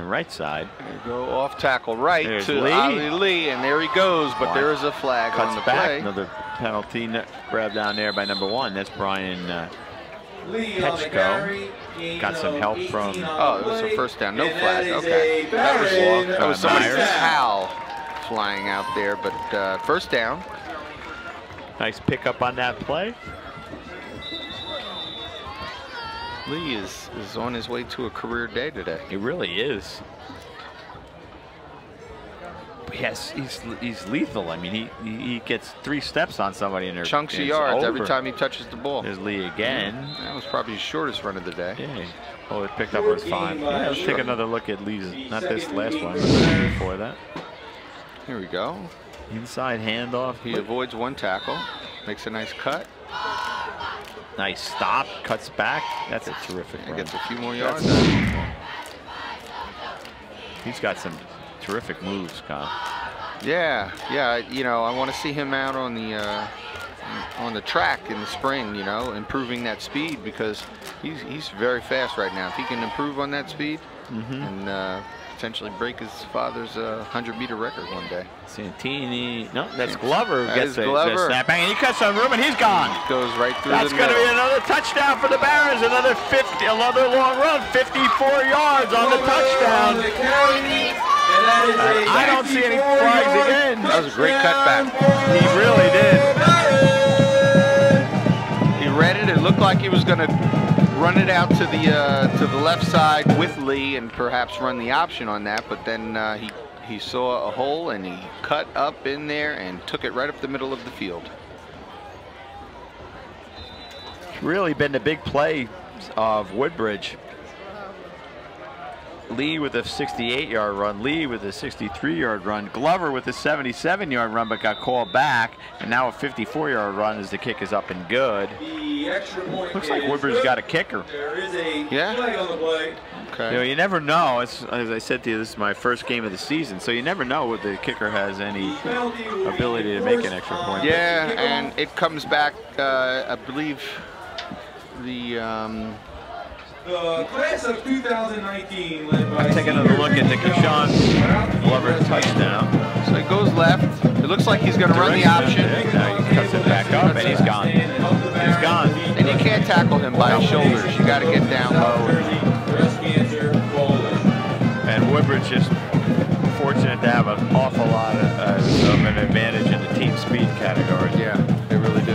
right side. There you go, off tackle right. There's to Lee, and there he goes. But there is a flag on the play. Another penalty grab down there by number 1. That's Brian Petchko. Got some help from. Oh, it was a first down, no flag. Okay, that was somebody's towel flying out there, but first down. Nice pickup on that play. Lee is on his way to a career day today. He really is. Yes, he's lethal. I mean, he gets 3 steps on somebody in there. Chunks of yards every time he touches the ball. There's Lee again. That was probably his shortest run of the day. Yeah. Oh, it picked up was 5. Yeah, let's take another look at Lee's. Not this last one, but before that. Here we go. Inside handoff. He avoids one tackle. Makes a nice cut. Nice stop, cuts back. That's a terrific run. Gets a few more yards. He's got some terrific moves, Kyle. Yeah, you know, I want to see him out on the track in the spring, you know, improving that speed, because he's very fast right now. If he can improve on that speed and potentially break his father's 100-meter record one day. Santini, no, that's Glover. That Gets is the Glover. snap bang, and he cuts some room, and he's gone. Goes right through That's the going to middle. be another touchdown for the Barons. Another long run, 54 yards on the touchdown. I don't see any flags again. That was a great cutback. He really did. He read it. It looked like he was going to run it out to the left side with Lee and perhaps run the option on that, but then he saw a hole and he cut up in there and took it right up the middle of the field. Really been the big play of Woodbridge. Lee with a 68-yard run, Lee with a 63-yard run, Glover with a 77-yard run but got called back, and now a 54-yard run as the kick is up and good. Looks like Woodbridge's got a kicker. There is a Yeah? flag on the play. Okay. You know, you never know. As I said to you, this is my first game of the season, so you never know whether the kicker has any ability to make an extra point. Yeah, and it comes back, I believe, the class of 2019 led by Take another look at the Keyshawn Glover touchdown. so he goes left. It looks like he's going to run the option. Now he cuts it back up, and he's gone. He's gone. And you can't tackle him by his shoulders. You got to get down low. And Woodbridge just fortunate to have an awful lot of an advantage in the team speed category. Yeah, they really do.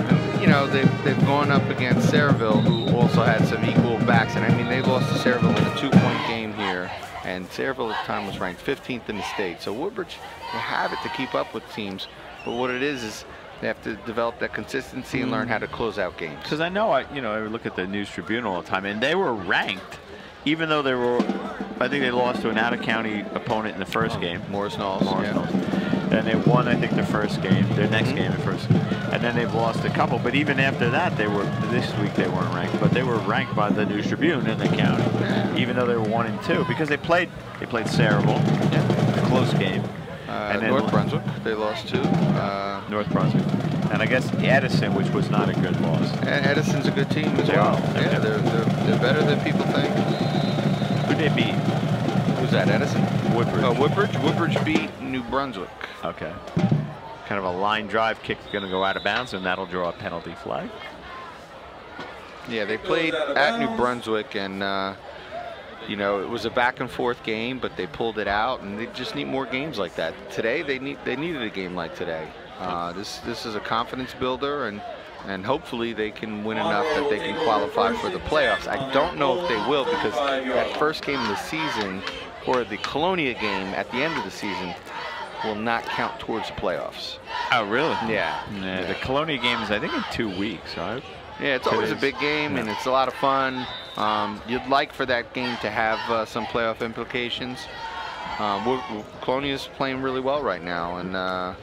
And, you know, they've gone up against Saraville, who also had some equal backs. And I mean, they lost to Saraville in a 2-point game here. And Saraville at the time was ranked 15th in the state. So Woodbridge, they have it to keep up with teams. But what it is they have to develop that consistency and learn how to close out games. Because I know, I look at the News Tribune all the time, and they were ranked, even though they were, I think they lost to an out-of-county opponent in the first game. Morris Knolls. And they won, I think, their first game, their next game, the first. And then they've lost a couple. But even after that, this week they weren't ranked, but they were ranked by the News Tribune in the county, even though they were 1 and 2, because they played Saraville, a close game. And then North Brunswick, they lost to. North Brunswick. And I guess Edison, which was not a good loss. Edison's a good team as well. Yeah, they're better than people think. Who'd they beat? Who's that, Edison? Woodbridge. Oh, Woodbridge. Woodbridge beat New Brunswick. Okay. Kind of a line drive kick going to go out of bounds, and that'll draw a penalty flag. Yeah, they played at New Brunswick, and you know, it was a back-and-forth game, but they pulled it out, and they just need more games like that. Today, they needed a game like today. This is a confidence builder, and hopefully they can win enough that they can qualify for the playoffs. I don't know if they will, because that first game of the season, or the Colonia game at the end of the season, will not count towards the playoffs. Oh, really? Yeah. The Colonia game is, I think, in 2 weeks, right? Yeah, it's always a big game, and it's a lot of fun. You'd like for that game to have some playoff implications. Colonia's playing really well right now, and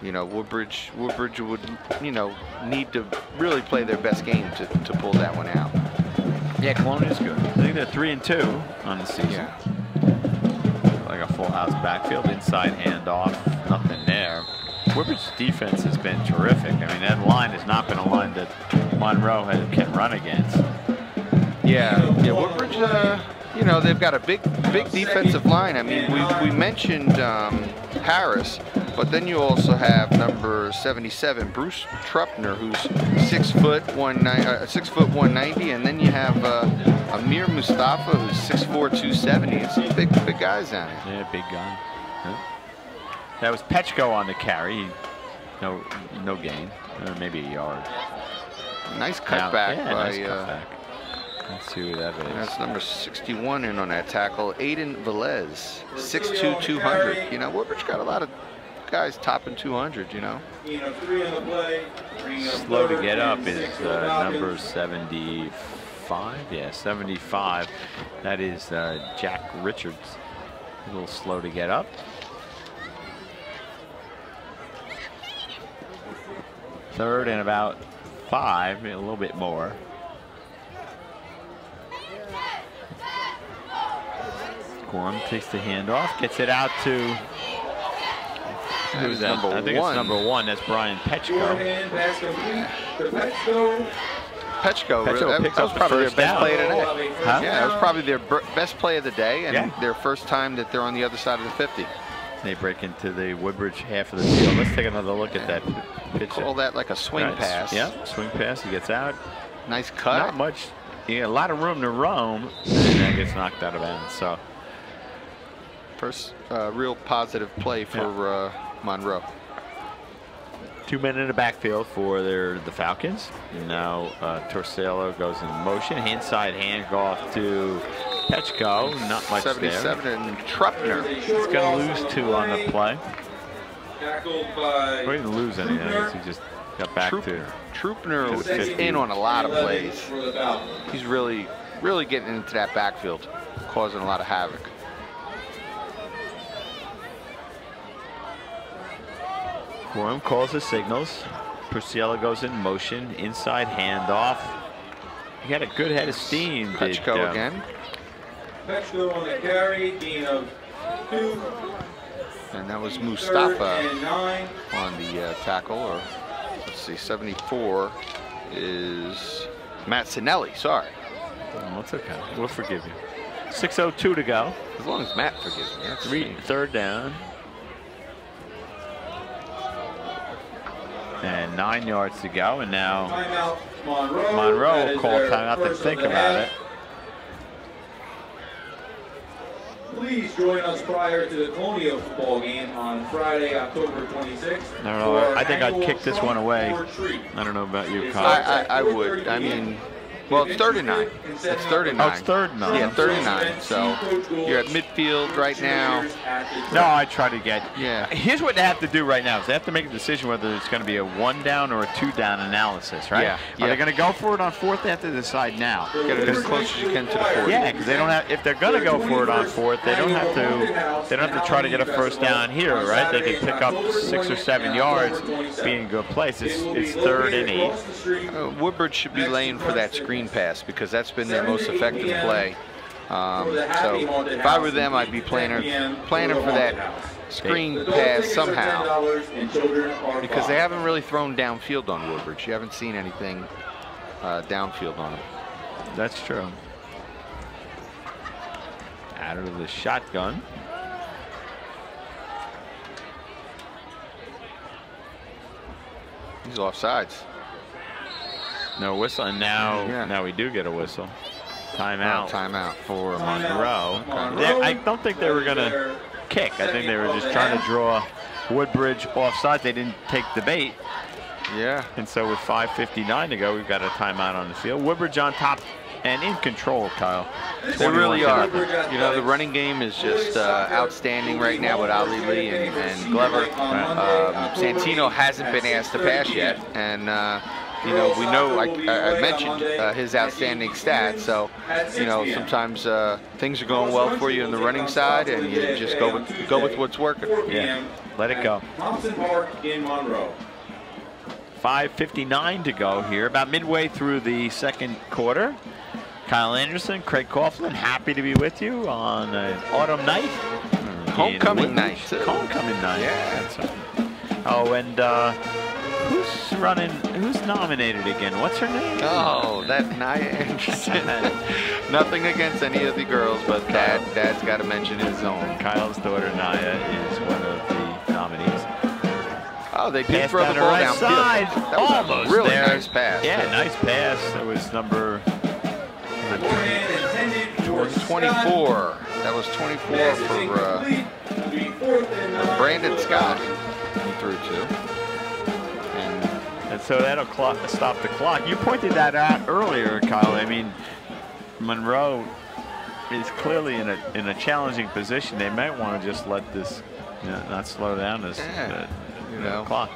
you know, Woodbridge would, you know, need to really play their best game to pull that one out. Yeah, Colonia's good. I think they're 3 and 2 on the season. Yeah. Like a full house backfield, inside handoff, nothing there. Woodbridge's defense has been terrific. I mean, that line has not been a line that Monroe can run against. Yeah, Woodbridge, you know, they've got a big defensive line. I mean, we mentioned Harris, but then you also have number 77, Bruce Trupner, who's 6 foot 190, and then you have Amir Mustafa, who's 6'4", 270. It's some big guys down here. Yeah, big guy. Yeah. That was Petchko on the carry. No gain, maybe a yard. Nice cutback by. Nice cutback. Let's see who that is. That's number 61 in on that tackle, Aiden Velez, 6'2", 200. You know, Woodbridge got a lot of guys topping 200. You know. Slow to get up is number 75. Yeah, 75. That is Jack Richards. A little slow to get up. 3rd and about 5, a little bit more. Gorham takes the handoff, gets it out to who's that? I think it's number 1. That's Brian Petchko. Petchko picks that up was the probably their first best down. play of the day. Huh? Yeah, that was probably their best play of the day, and Yeah. their first time that they're on the other side of the 50. They break into the Woodbridge half of the field. Let's take another look at that pitch. Call that like a swing pass. Yeah, swing pass. He gets out. Nice cut. Not much. Yeah, a lot of room to roam, and that gets knocked out of bounds. So first real positive play for Monroe. 2 men in the backfield for the Falcons. And now Torcello goes in motion. Inside handoff to Petchko. Not much 77 there. and Trupner. He's going to lose 2 on the play. Tackled by. He didn't lose any. I guess he just got back to. Trupner is in on a lot of plays. He's really getting into that backfield, causing a lot of havoc. Gorham calls the signals. Torcello goes in motion. Inside handoff. He had a good head of steam. Petchko again. Petchko on the carry, gain of 2. And that was Mustafa on the tackle, or let's see, 74 is Matt Sinelli. Sorry. Oh, it's okay. We'll forgive you. 6:02 to go. As long as Matt forgives me. That's 3rd down. And 9 yards to go, and now Monroe will call timeout to think about it. Please join us prior to the Colonial football game on Friday, October 26th. I don't know. I think I'd kick this one away. I don't know about you, Kyle. I would. I mean, well, it's 39. It's 39. Oh, it's 3rd and 9. Yeah, 39. So you're at midfield right now. No, I try to get. Yeah. Here's what they have to do right now: is they have to make a decision whether it's going to be a 1-down or a 2-down analysis, right? Yeah. Are they going to go for it on 4th? They have to decide now. Get it as close as you can to the 40. Yeah, because they don't have. If they're going to go for it on 4th, they don't have to. They don't have to try to get a 1st down here, right? They can pick up 6 or 7 yards, be in a good place. It's 3rd and 8. Woodbridge should be laying for that screen pass because that's been their most effective play. So if I were them, I'd be planning for that screen pass somehow, because they haven't really thrown downfield on Woodbridge. You haven't seen anything downfield on them. That's true. Out of the shotgun. He's offsides. No whistle, and now we do get a whistle. Timeout. Timeout for Monroe. I don't think they were going to kick. I think they were just trying to draw Woodbridge offside. They didn't take the bait. Yeah. And so with 5:59 to go, we've got a timeout on the field. Woodbridge on top and in control, Kyle. They really are. You know, the running game is just outstanding right now with Ali Lee and Glover. Santino hasn't been asked to pass yet, and you know, we know I mentioned his outstanding stats. So, you know, sometimes things are going well for you on the running side, and you just go with what's working. Yeah, let it go. Thompson Park in Monroe. 5:59 to go here, about midway through the 2nd quarter. Kyle Anderson, Craig Coughlin, happy to be with you on an autumn night. Homecoming night. Homecoming night. Yeah. That's right. Oh, and who's nominated again? What's her name? Oh, that Naya Anderson. Nothing against any of the girls, but Dad's got to mention his own. Kyle's daughter, Naya, is one of the nominees. Oh, they did throw the ball right downfield. side. That was Almost a really there. nice pass. Yeah, nice pass. That was number 24. That was 24 for Brandon Scott. He threw to. And so that'll stop the clock. You pointed that out earlier, Kyle. I mean, Monroe is clearly in a challenging position. They might want to just let this, you know, not slow down this clock.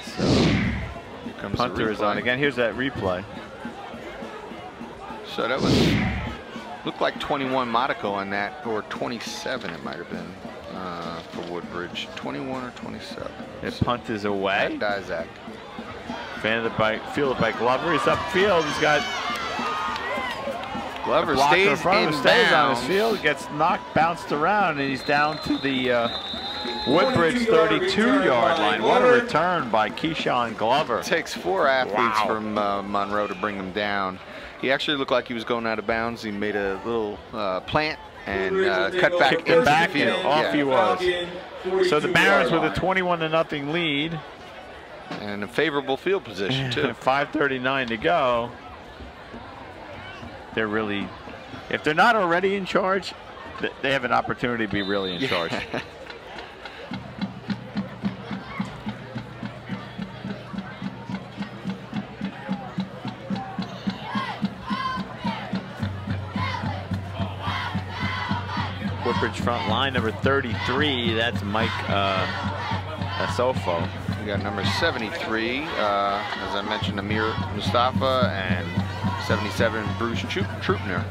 So here comes punter is on again. Here's that replay. So that was Looked like 21 Monaco on that, or 27 it might have been for Woodbridge. 21 or 27. The punt is away. Dizak. Fielded by Glover. He's upfield. He's got Glover stays on his field. field. Gets knocked, bounced around, and he's down to the Woodbridge 32-yard line. What a return by Keyshawn Glover. It takes 4 athletes from Monroe to bring him down. He actually looked like he was going out of bounds. He made a little plant and cut back into the field. Off he was. So the Barons with a 21-0 lead. And a favorable field position, too. 5:39 to go. They're really, if they're not already in charge, they have an opportunity to be really in charge. Woodbridge front line, number 33. That's Mike Asofo. We got number 73, as I mentioned, Amir Mustafa, and 77, Bruce Troopner.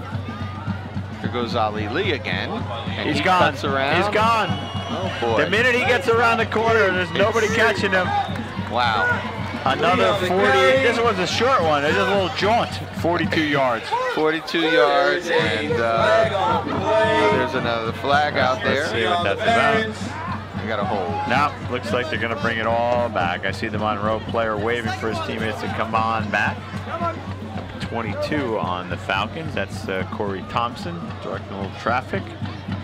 Here goes Ali Lee again. And He's gone. Cuts around. He's gone. Oh, boy. The minute he gets around the corner, there's nobody catching him. Wow. Another 40. This was a short one. It's just a little jaunt. 42 yards. 42 yards, and there's another flag out there. Let's see what that's about. I got a hold. Now, looks like they're going to bring it all back. I see the Monroe player waving for his teammates to come on back. Number 22 on the Falcons. That's Corey Thompson, directing a little traffic.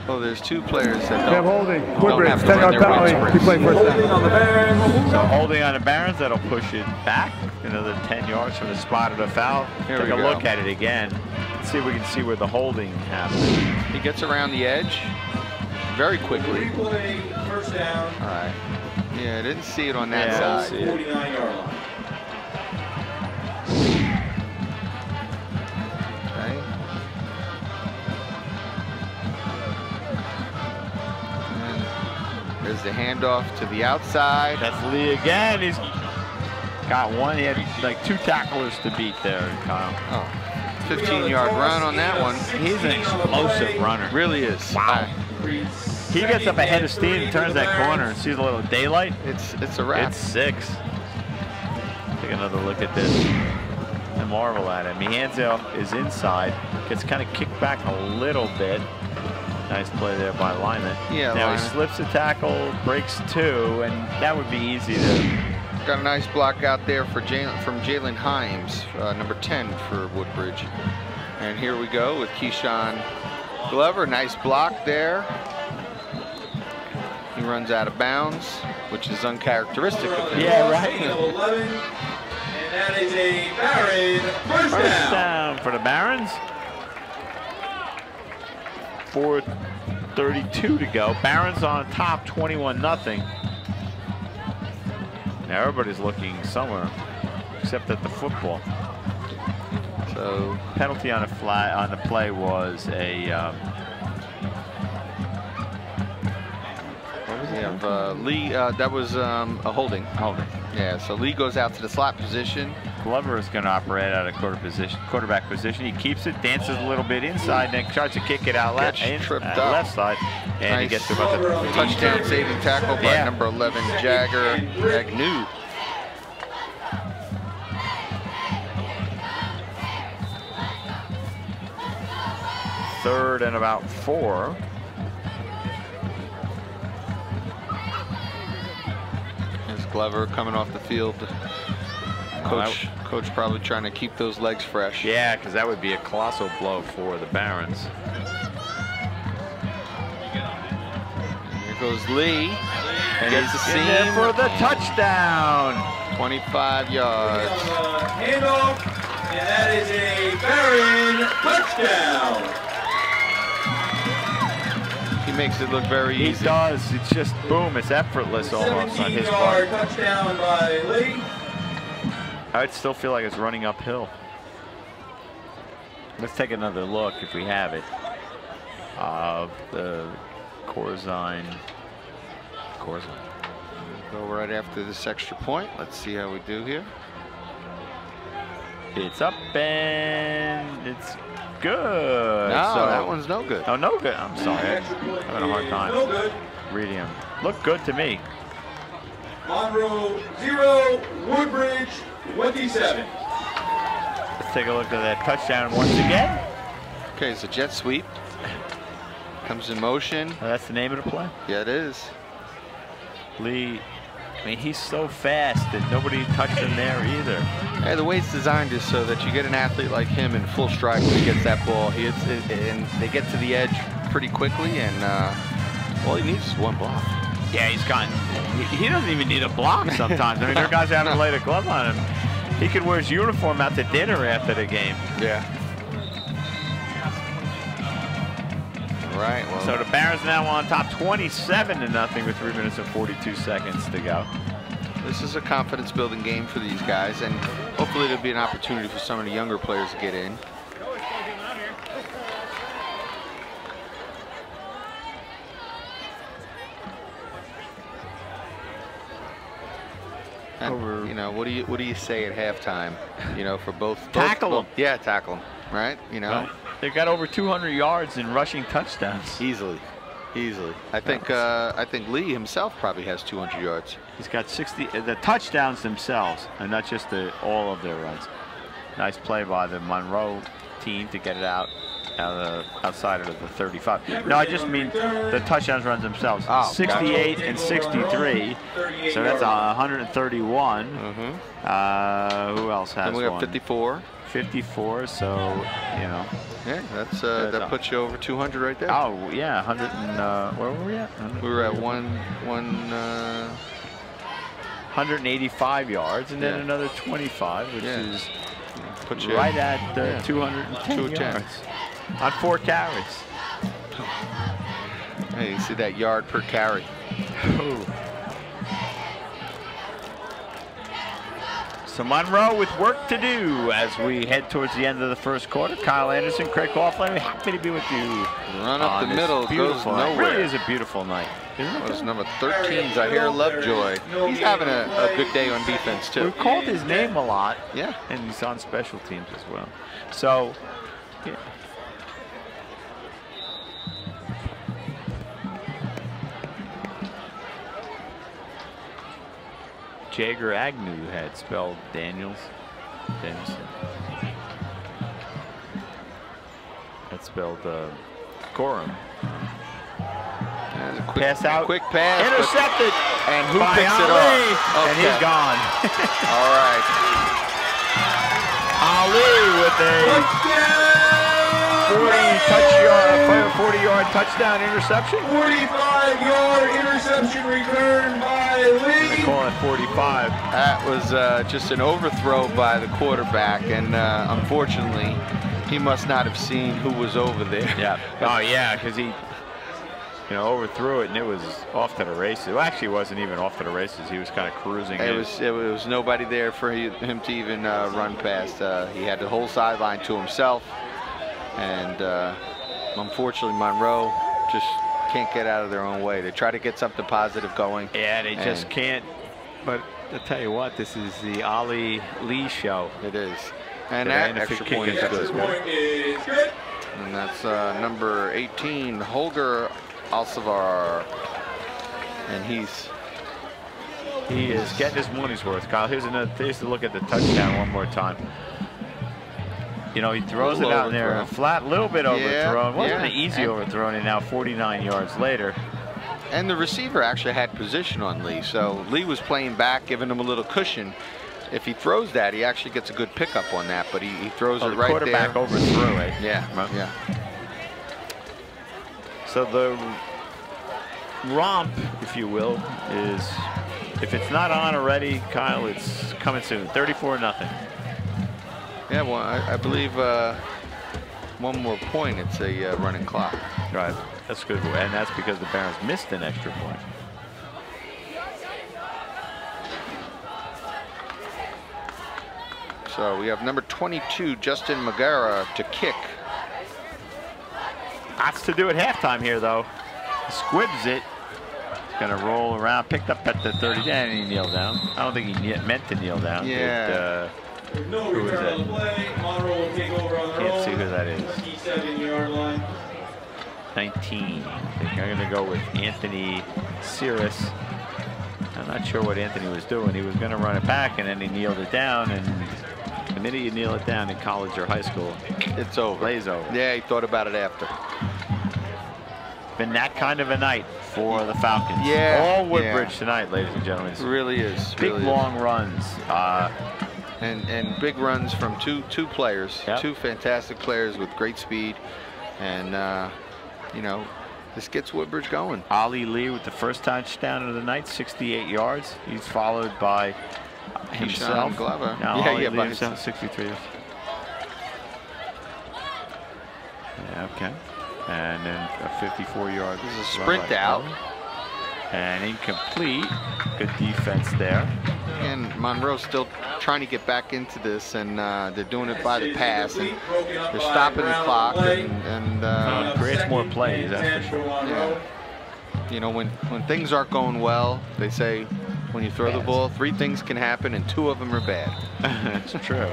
Oh, there's 2 players that They have holding. Woodbridge, have to run 10-yard their wind penalty. He played first down. So holding on the Barons, that'll push it back another 10 yards from the spot of the foul. Here Take we a go. look at it again. Let's see if we can see where the holding happens. He gets around the edge very quickly. First down. All right. Yeah, I didn't see it on that Yeah, I side. didn't see it. 49-yard line. Okay. And there's the handoff to the outside. That's Lee again. He's got one. He had like 2 tacklers to beat there, Kyle. Oh, 15-yard run on that one. He's an explosive runner. Really is. Wow. He gets up ahead of steam and turns that corner and sees a little daylight. It's a wrap. It's 6. Take another look at this and marvel at him. Mihanzel is inside, gets kind of kicked back a little bit. Nice play there by Lyman. Yeah, now Lyman. he slips a tackle, breaks 2, and that would be easy to. Got a nice block out there for from Jalen Himes, number 10 for Woodbridge. And here we go with Keyshawn Glover. Nice block there. He runs out of bounds, which is uncharacteristic of him. Yeah, right. 11, and that is a Baron first First down. down for the Barons. 4:32 to go. Barons on top, 21-0. Now everybody's looking somewhere except at the football. So Penalty on the play was a. we have Lee. That was a holding. Holding. Yeah. So Lee goes out to the slot position. Glover is going to operate out of quarterback position. He keeps it, dances a little bit inside, then tries to kick it out left side, and he gets to about the touchdown saving tackle by number 11 Jagger Agnew. Third and about 4. There's Glover coming off the field. Coach probably trying to keep those legs fresh. Yeah, because that would be a colossal blow for the Barons. Here goes Lee. And Gets the he's in there seam for the touchdown. 25 yards. Handoff, and that is a Baron touchdown. He makes it look very easy. He does. It's just boom. It's effortless almost on his part. 17-yard touchdown by Lee. I'd still feel like it's running uphill. Let's take another look if we have it of the Corzine. Go right after this extra point. Let's see how we do here. It's up and it's good. No, so, that one's no good. Oh, no good. I'm sorry. I'm having a hard time reading him. Looked good to me. Monroe 0, Woodbridge 27. Let's take a look at that touchdown once again. Okay, it's a jet sweep. Comes in motion. Oh, that's the name of the play? Yeah, it is. Lee, I mean, he's so fast that nobody touched him there either. Yeah, the way it's designed is so that you get an athlete like him in full stride when he gets that ball. And they get to the edge pretty quickly, and all he needs is one block. Yeah, he doesn't even need a block sometimes. I mean, there are guys out and laid a glove on him. He could wear his uniform out to dinner after the game. Yeah. All right. Well, so the Barons now on top 27-0 with 3 minutes and 42 seconds to go. This is a confidence building game for these guys, and hopefully there'll be an opportunity for some of the younger players to get in. And, you know, what do you say at halftime? You know, for both tackle them. Yeah, tackle them. Right. You know, right. They've got over 200 yards in rushing touchdowns. Easily. I think Lee himself probably has 200 yards. He's got 60. The touchdowns themselves, and not just all of their runs. Nice play by the Monroe team to get it outside of the 35. No, I just mean the touchdowns runs themselves. Oh, 68 and 63. So that's 131. Who else has one? We have 54. 54. So you know. Yeah, that puts you over 200 right there. Oh yeah, 100 and where were we at? We were at 185 yards, and then another 25, which is puts you right at 210 yards on 4 carries. Hey, you see that yard per carry? So Monroe with work to do as we head towards the end of the first quarter. Kyle Anderson, Craig Coughlin, happy to be with you. Run up the middle, goes nowhere. It really is a beautiful night. Isn't it? Those number 13s, I hear Lovejoy. He's having a good day on defense too. We've called his name a lot. Yeah. And he's on special teams as well. So, yeah. Jager Agnew had spelled Danielson. That's spelled Gorham. Pass out. Quick pass. Intercepted. And who picks it up? Okay. And he's gone. All right. Ali with a 40-yard touchdown interception. 45-yard interception return by Lee. They call it 45. That was just an overthrow by the quarterback, and unfortunately, he must not have seen who was over there. Yeah. Oh yeah, because he, overthrew it, and it was off to the races. Well, actually, it wasn't even off to the races. He was kind of cruising. It was nobody there for him to even run past. He had the whole sideline to himself, and unfortunately, Monroe just can't get out of their own way. They try to get something positive going. Yeah, they just can't. But I'll tell you what, this is the Ali Lee show. It is. And that extra point is good. And that's number 18, Holger Alcivar. And he is getting his money's worth, Kyle. Here's a look at the touchdown one more time. He throws it out there flat, a little bit overthrown. Wasn't an easy overthrown, and now 49 yards later. And the receiver actually had position on Lee, so Lee was playing back, giving him a little cushion. If he throws that, he actually gets a good pickup on that, but he throws it right there. The quarterback overthrew it. Yeah. So the romp, if you will, is, if it's not on already, Kyle, it's coming soon. 34-0. Yeah, well, I believe one more point, it's a running clock. Right, that's good, and that's because the Barons missed an extra point. So we have number 22, Justin Magara, to kick. Lots to do at halftime here, though. Squibs it. He's going to roll around, picked up at the 30, and he kneeled down. I don't think he meant to kneel down. Yeah. No return on the play. Monroe will take over on their own. Can't see who that is. 7-yard line. 19. I think I'm going to go with Anthony Cirrus. I'm not sure what Anthony was doing. He was going to run it back, and then he kneeled it down. And the minute you kneel it down in college or high school, it's over. Plays over. Yeah, he thought about it after. Been that kind of a night for the Falcons. Yeah. All Woodbridge tonight, ladies and gentlemen. It really is. Big really long runs. And big runs from two players. Yep. Two fantastic players with great speed. And, you know, this gets Woodbridge going. Ali Lee with the first touchdown of the night, 68 yards. He's followed by himself. Glover. No, yeah, Ali yeah, Lee by himself, 63 yards. Yeah, okay. And then a 54-yard. This is a sprint out. And incomplete. Good defense there. And Monroe's still trying to get back into this, and they're doing it by the pass, and they're stopping the clock, and creates more plays. That's for sure. Yeah. You know, when things aren't going well, they say when you throw the ball, 3 things can happen, and 2 of them are bad. That's true.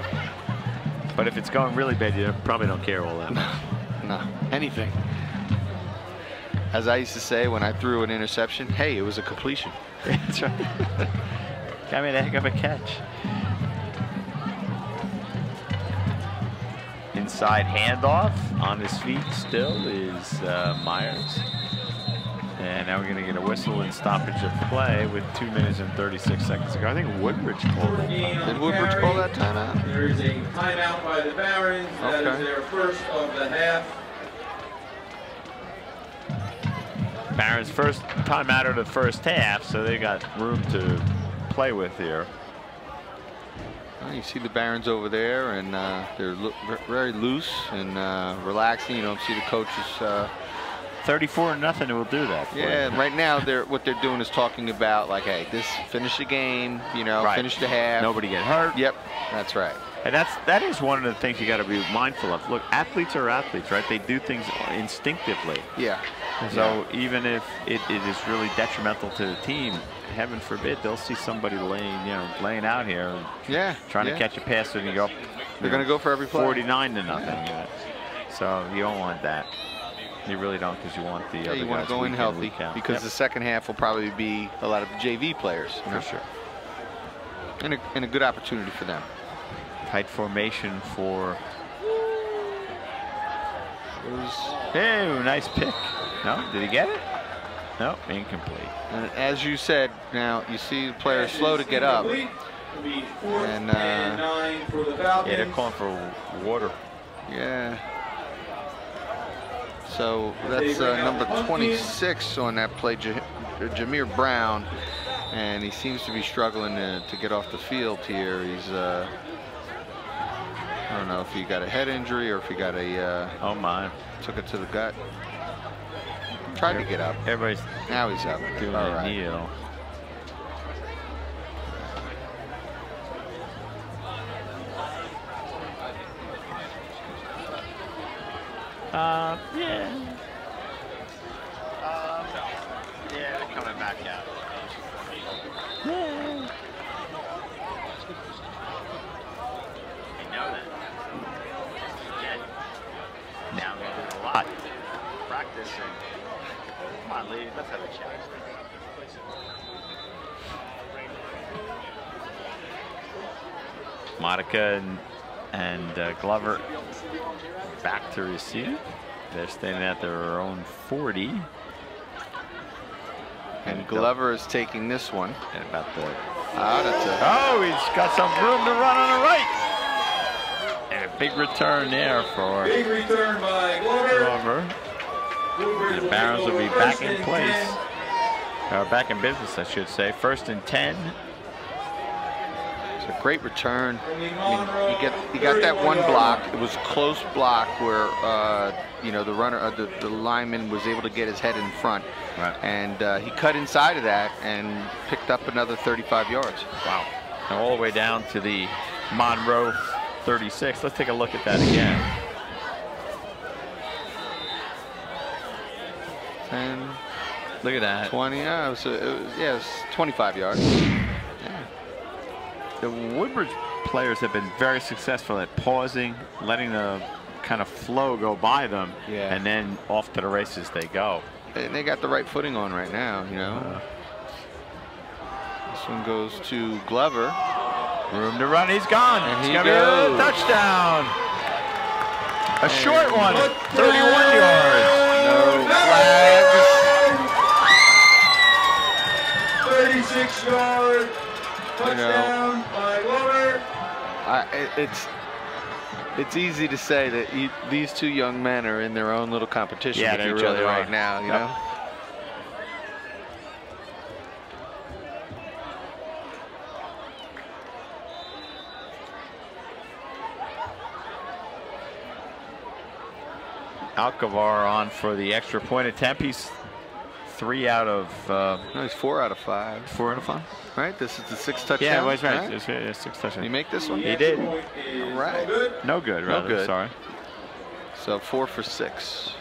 But if it's going really bad, you probably don't care all that much. No, anything. As I used to say when I threw an interception, hey, it was a completion. That's right. Got me a heck of a catch. Inside handoff. On his feet still is Myers. And now we're going to get a whistle and stoppage of play with 2 minutes and 36 seconds to go. I think Woodbridge called that. Did Woodbridge call that timeout? There is a timeout by the Barons. That is their first of the half. Barron's first time out of the first half, so they got room to play with here. Well, you see the Barons over there, and they're very loose and relaxing. You don't see the coaches. 34-0 will do that. Yeah, right now what they're doing is talking about like, hey, finish the game, you know, right. Finish the half. Nobody get hurt. Yep, that's right. And that is one of the things you got to be mindful of. Look, athletes are athletes, right? They do things instinctively. Yeah. So even if it is really detrimental to the team, heaven forbid, they'll see somebody laying out here, and trying to catch a pass, and you go. They're going to go for every play. 49-0. You know? So you don't want that. You really don't, because you want the other you want guys to go in healthy, because the second half will probably be a lot of JV players. For sure. And a good opportunity for them. Tight formation for. Hey, nice pick. No, did he get it? No, incomplete. And as you said, now you see the players slow to get up. And yeah, they're calling for water. Yeah. So that's number 26 on that play, Jameer Brown, and he seems to be struggling to get off the field here. He's I don't know if he got a head injury or if he got a oh my, took it to the gut. Tried to get up. Now he's up. Doing a kneel. Yeah. Yeah, they're coming back out. Yeah. You know that. Yeah. Now we're doing a lot. Practicing. Come on, ladies, let's have a chat. Monica and Glover back to receive. They're standing at their own 40. And Glover is taking this one. And about the. Oh, he's got some room to run on the right. And a big return there for. Big return by Glover. The Barons will be back in place. Or back in business, I should say. 1st and 10. It's a great return. I mean, you got that one block. It was a close block where you know, the runner, the lineman was able to get his head in front. Right. And he cut inside of that and picked up another 35 yards. Wow. And all the way down to the Monroe 36. Let's take a look at that again. 10, look at that. 20, it was 25 yards. Yeah. The Woodbridge players have been very successful at pausing, letting the kind of flow go by them, Yeah. and then off to the races they go. And they got the right footing on right now, you know. This one goes to Glover. Room to run, he's gone. And It's he gonna be a goes. Touchdown. A short one, 31 yards. No flags. 36-yard touchdown by Glover. It's easy to say that these two young men are in their own little competition with each other right now, you know. Alcavar on for the extra point attempt. He's 3 out of. No, he's 4 out of 5. 4 out of 5. Right. This is the 6th touchdown. Yeah, well, he's right. Right? It's 6 touchdowns. Did he make this one? He did. All right. No good. Rather. No good. Sorry. So 4 for 6.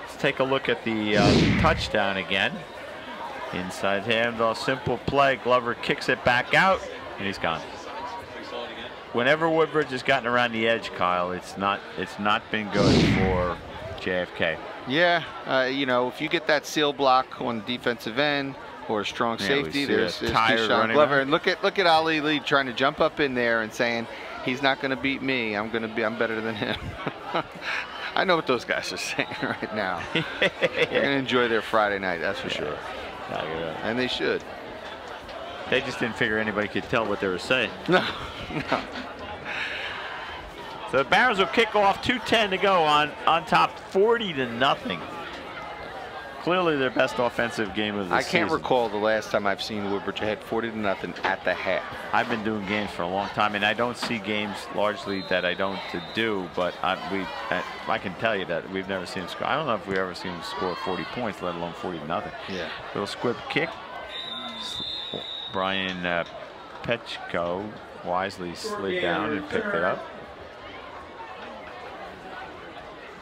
Let's take a look at the touchdown again. Inside handoff, simple play. Glover kicks it back out, and he's gone. Whenever Woodbridge has gotten around the edge, Kyle, it's not been good for JFK. Yeah, you know, if you get that seal block on the defensive end or a strong safety, there's Deshaun Glover. And look at Ali Lee trying to jump up in there and saying, he's not going to beat me. I'm better than him. I know what those guys are saying right now. They're going to enjoy their Friday night, that's for sure. And they should. They just didn't figure anybody could tell what they were saying. No. So the Barons will kick off, 2:10 to go on top, 40-0. Clearly their best offensive game of the season. I can't recall the last time I've seen Woodbridge ahead 40-0 at the half. I've been doing games for a long time, and I don't see games largely that I don't do, but I can tell you that we've never seen them score. I don't know if we've ever seen them score 40 points, let alone 40-0. Yeah. Little squib kick. Brian Petchko wisely slid down and picked it up.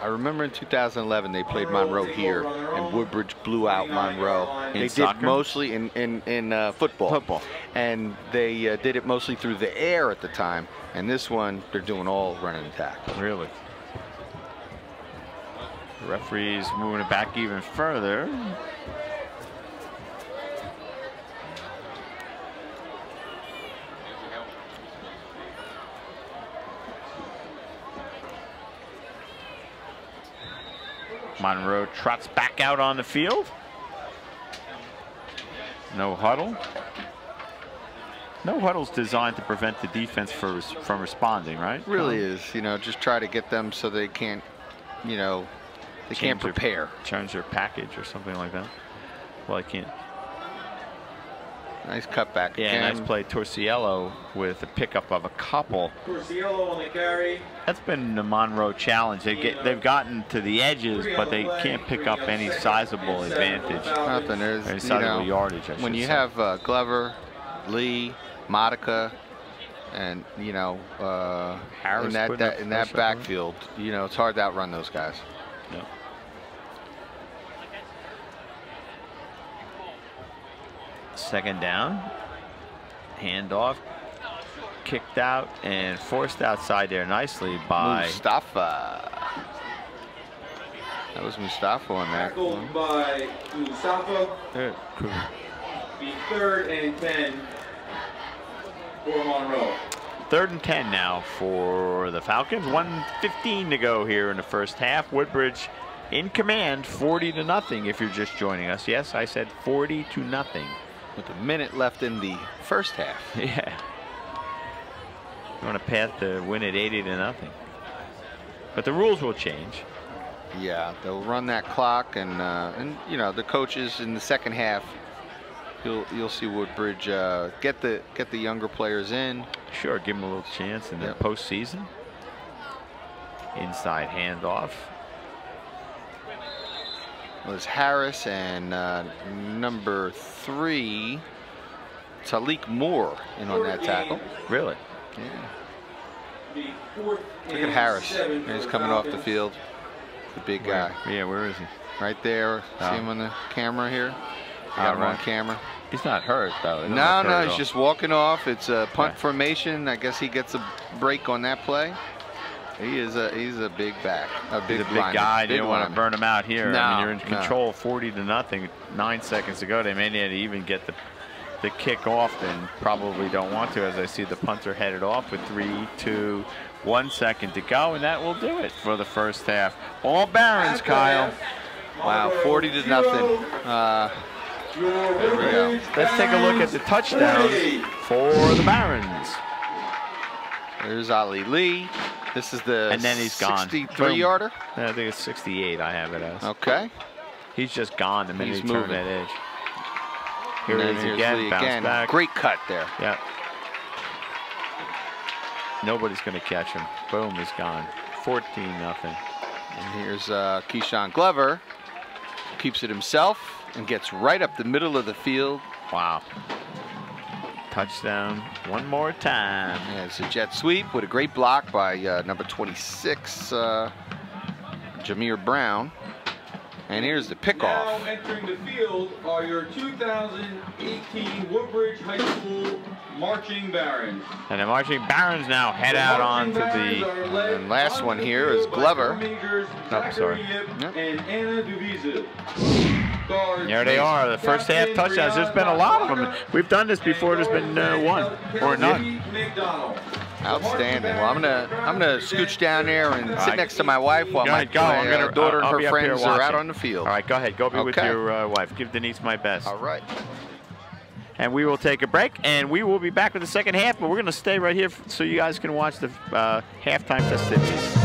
I remember in 2011 they played Monroe here, and Woodbridge blew out Monroe. They did mostly in football, and they did it mostly through the air at the time. And this one, they're doing all running attack. Really? The referee's moving it back even further. Monroe trots back out on the field. No huddle. No huddle's designed to prevent the defense from responding, right? It really is. You know, just try to get them so they can't, you know, they can't prepare. Change their package or something like that. Well, I can't. Nice cutback. Yeah, nice play. Torciello with a pickup of a couple. Torciello on the carry. That's been the Monroe challenge. They've gotten to the edges, but they can't pick up any sizable advantage. Nothing. There's any sizable yardage. When you have Glover, Lee, Modica, and you know Harris in that backfield, you know it's hard to outrun those guys. Yep. Second down, handoff, kicked out and forced outside there nicely by Mustafa. That was Mustafa on that. Tackled by Mustafa. Be 3rd and 10 for Monroe. 3rd and 10 now for the Falcons. 1:15 to go here in the first half. Woodbridge in command, 40-0 if you're just joining us. Yes, I said 40-0. With a minute left in the first half. Yeah. You're on a path to win at 80-0. But the rules will change. Yeah, they'll run that clock, and you know the coaches in the second half. You'll see Woodbridge get the younger players in. Sure, give them a little chance in the postseason. Inside handoff. Was Harris and number 3, Talik Moore, in on that tackle. Really? Yeah. Look at Harris. He's coming off the field. The big guy. Yeah, where is he? Right there. See him on the camera here? Got him on camera. He's not hurt, though. No, he's just walking off. It's a punt formation. I guess he gets a break on that play. He's a big back, He's a big guy. You don't want to burn him out here. I mean, you're in control, 40-0. 9 seconds to go. They may need to even get the kick off, and probably don't want to, as I see the punter headed off with 3, 2, 1 second to go, and that will do it for the first half. All Barons, Kyle. Wow, 40-0. There we go. Let's take a look at the touchdowns for the Barons. There's Ali Lee. This is the and then he's gone. 63-yarder. I think it's 68. I have it as. Okay. He's just gone the minute he turned that edge. Here and it is again. Bounce back. Great cut there. Yep. Nobody's going to catch him. Boom, he's gone. 14-0. And here's Keyshawn Glover. Keeps it himself and gets right up the middle of the field. Wow. Touchdown one more time. Yeah, it's a jet sweep with a great block by number 26, Jameer Brown. And here's the pickoff. Now entering the field are your 2018 Woodbridge High School Marching Barons. And the Marching Barons now head out onto the... And last one here is Glover. Oh, sorry. Yep. And Anna Duvizu. There they are, the first half touchdowns. There's been a lot of them. We've done this before. There's been one or none. Outstanding. Well, I'm gonna scooch down there and sit next to my wife while my daughter and her friends are out on the field. All right, go ahead. Go be with your wife. Give Denise my best. All right. And we will take a break, and we will be back with the second half, but we're going to stay right here so you guys can watch the halftime festivities.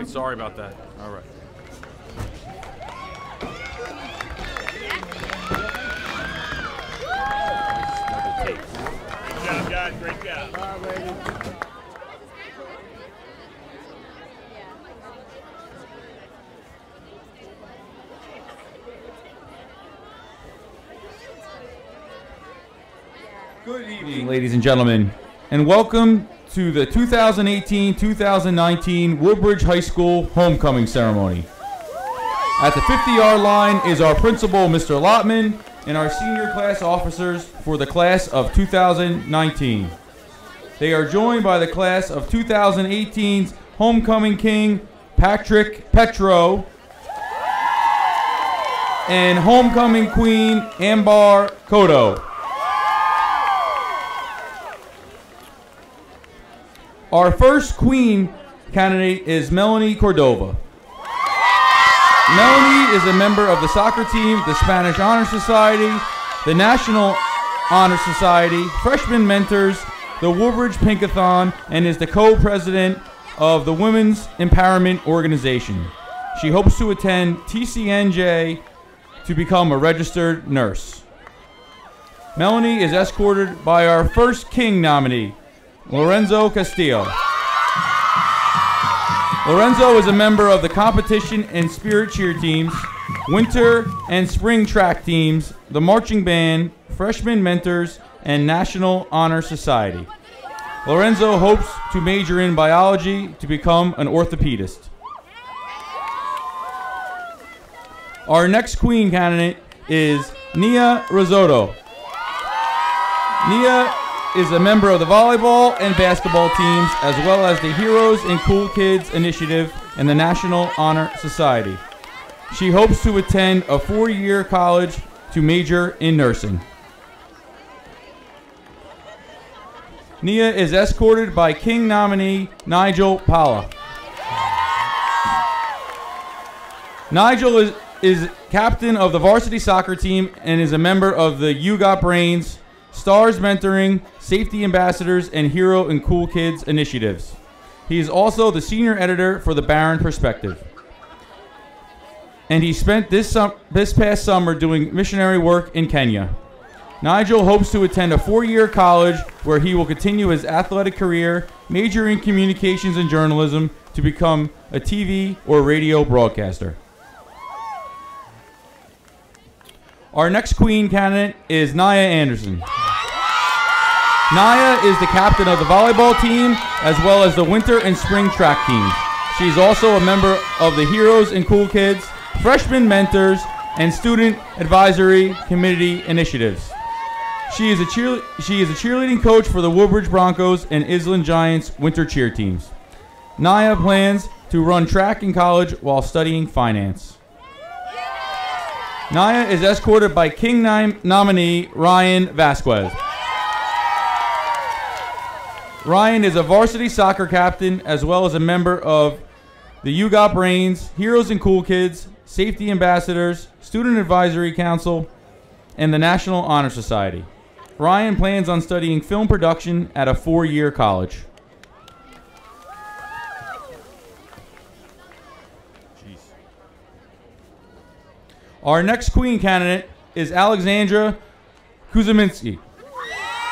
Sorry about that. All right. Good job, guys. Great job. Good evening, ladies and gentlemen, and welcome to the 2018-2019 Woodbridge High School Homecoming Ceremony. At the 50-yard line is our principal, Mr. Lotman, and our senior class officers for the class of 2019. They are joined by the class of 2018's homecoming king, Patrick Petro, and homecoming queen, Ambar Kodo. Our first queen candidate is Melanie Cordova. Melanie is a member of the soccer team, the Spanish Honor Society, the National Honor Society, Freshman Mentors, the Woodbridge Pinkathon, and is the co-president of the Women's Empowerment Organization. She hopes to attend TCNJ to become a registered nurse. Melanie is escorted by our first king nominee, Lorenzo Castillo. Lorenzo is a member of the competition and spirit cheer teams, winter and spring track teams, the marching band, freshman mentors, and National Honor Society. Lorenzo hopes to major in biology to become an orthopedist. Our next queen candidate is Nia Risotto. Nia is a member of the volleyball and basketball teams, as well as the Heroes and Cool Kids Initiative and the National Honor Society. She hopes to attend a 4-year college to major in nursing. Nia is escorted by King nominee Nigel Pala. Nigel is captain of the varsity soccer team and is a member of the You Got Brains, Stars Mentoring, Safety Ambassadors, and Hero and Cool Kids initiatives. He is also the senior editor for the Barron Perspective. And he spent this past summer doing missionary work in Kenya. Nigel hopes to attend a 4-year college where he will continue his athletic career, major in communications and journalism to become a TV or radio broadcaster. Our next queen candidate is Naya Anderson. Naya is the captain of the volleyball team as well as the winter and spring track teams. She's also a member of the Heroes and Cool Kids, Freshman Mentors, and Student Advisory Committee initiatives. She is a cheerleading coach for the Woodbridge Broncos and Island Giants winter cheer teams. Naya plans to run track in college while studying finance. Naya is escorted by King nominee Ryan Vasquez. Ryan is a varsity soccer captain as well as a member of the You Got Brains, Heroes and Cool Kids, Safety Ambassadors, Student Advisory Council, and the National Honor Society. Ryan plans on studying film production at a 4-year college. Our next queen candidate is Alexandra Kuzaminski.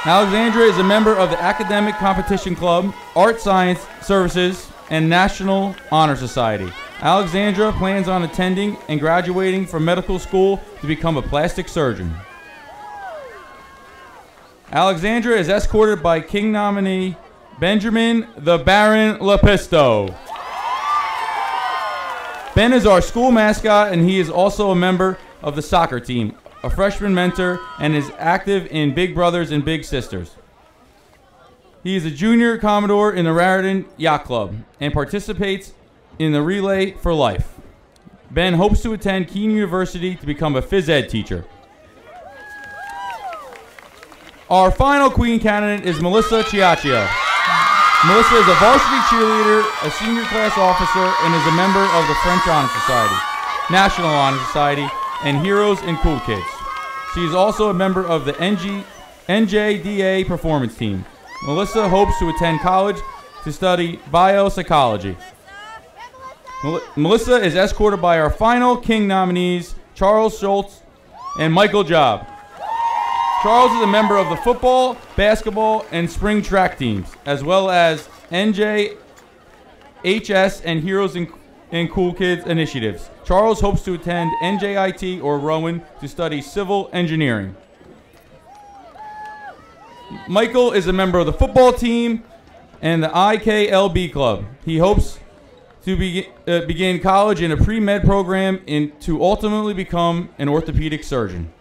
Alexandra is a member of the Academic Competition Club, Art Science Services, and National Honor Society. Alexandra plans on attending and graduating from medical school to become a plastic surgeon. Alexandra is escorted by King nominee Benjamin the Baron Lepisto. Ben is our school mascot, and he is also a member of the soccer team, a freshman mentor, and is active in Big Brothers and Big Sisters. He is a junior Commodore in the Raritan Yacht Club and participates in the Relay for Life. Ben hopes to attend Keene University to become a phys ed teacher. Our final queen candidate is Melissa Chiaccio. Melissa is a varsity cheerleader, a senior class officer, and is a member of the French Honor Society, National Honor Society, and Heroes and Cool Kids. She is also a member of the NJDA performance team. Melissa hopes to attend college to study biopsychology. Melissa is escorted by our final king nominees, Charles Schultz and Michael Job. Charles is a member of the football, basketball, and spring track teams, as well as NJHS and Heroes and Cool Kids initiatives. Charles hopes to attend NJIT or Rowan to study civil engineering. Michael is a member of the football team and the IKLB club. He hopes to begin college in a pre-med program to ultimately become an orthopedic surgeon.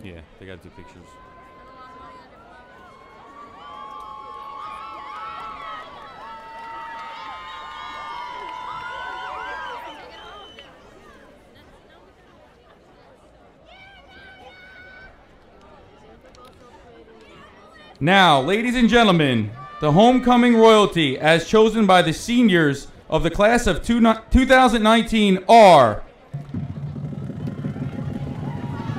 Yeah, they got to do pictures. Now, ladies and gentlemen, the homecoming royalty, as chosen by the seniors of the class of 2019, are...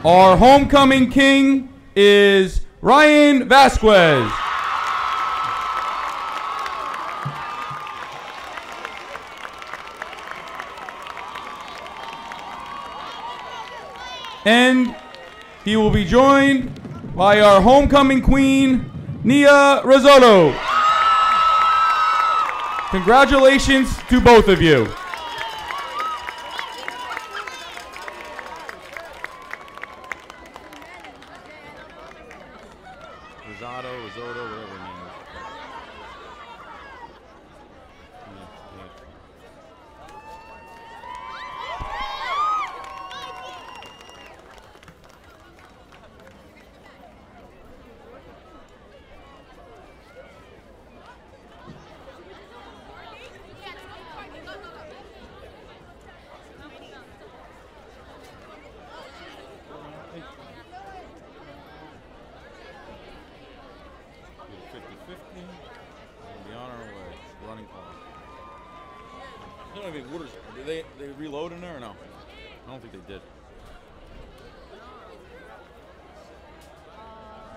Our homecoming king is Ryan Vasquez. And he will be joined by our homecoming queen, Naya Anderson. Congratulations to both of you. Risotto, whatever her name is. Did they reload in there or no? I don't think they did.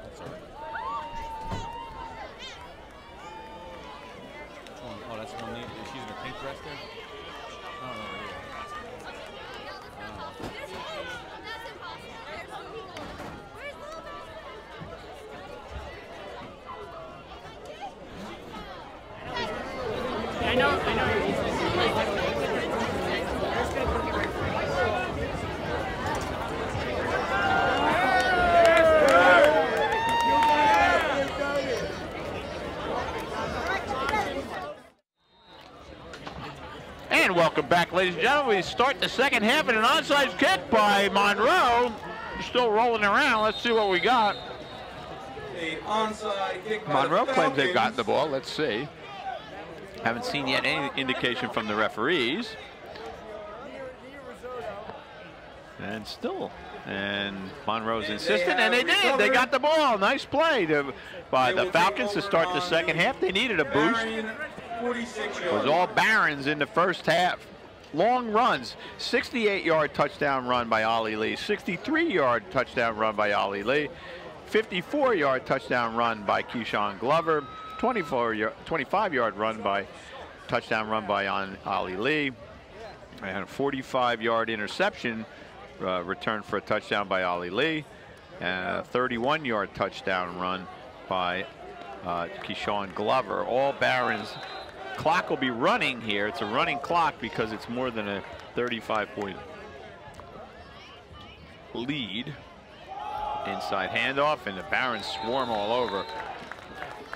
That's all right. Which one? Oh, that's one. She's in a pink dress there? No, no, no. I know you're easy. And welcome back, ladies and gentlemen. We start the second half in an onside kick by Monroe. Still rolling around. Let's see what we got. A onside kick by Monroe the claims they've gotten Falcons. the ball. Let's see. Haven't seen yet any indication from the referees. And still, and Monroe's insistent, and they did. They got the ball. Nice play by the Falcons to start the second half. They needed a boost. It was all Barons in the first half. Long runs, 68-yard touchdown run by Ollie Lee, 63-yard touchdown run by Ollie Lee, 54-yard touchdown run by Keyshawn Glover, 25-yard run by touchdown run by Ollie Lee, and a 45-yard interception return for a touchdown by Ollie Lee, and a 31-yard touchdown run by Keyshawn Glover. All Barons. Clock will be running here. It's a running clock because it's more than a 35-point lead. Inside handoff, and the Barons swarm all over.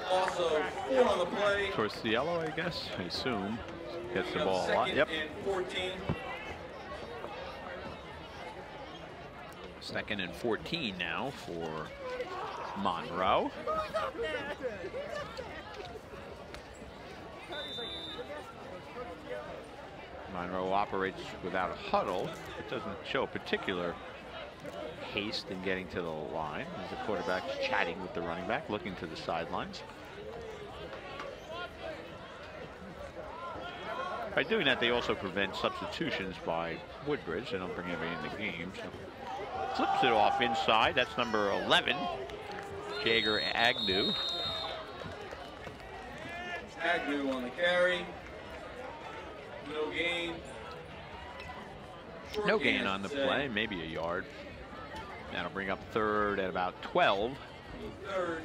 Also, 4 on the play. Towards the yellow, I guess. I assume. Gets the ball a lot. Yep. And 14. Second and 14 now for Monroe. Monroe operates without a huddle. It doesn't show particular haste in getting to the line as the quarterback's chatting with the running back, looking to the sidelines. By doing that, they also prevent substitutions by Woodbridge. They don't bring anybody in the game. So flips it off inside. That's number 11, Jager Agnew. Agnew on the carry. No gain. No gain on the play, maybe a yard. That'll bring up third at about 12 Third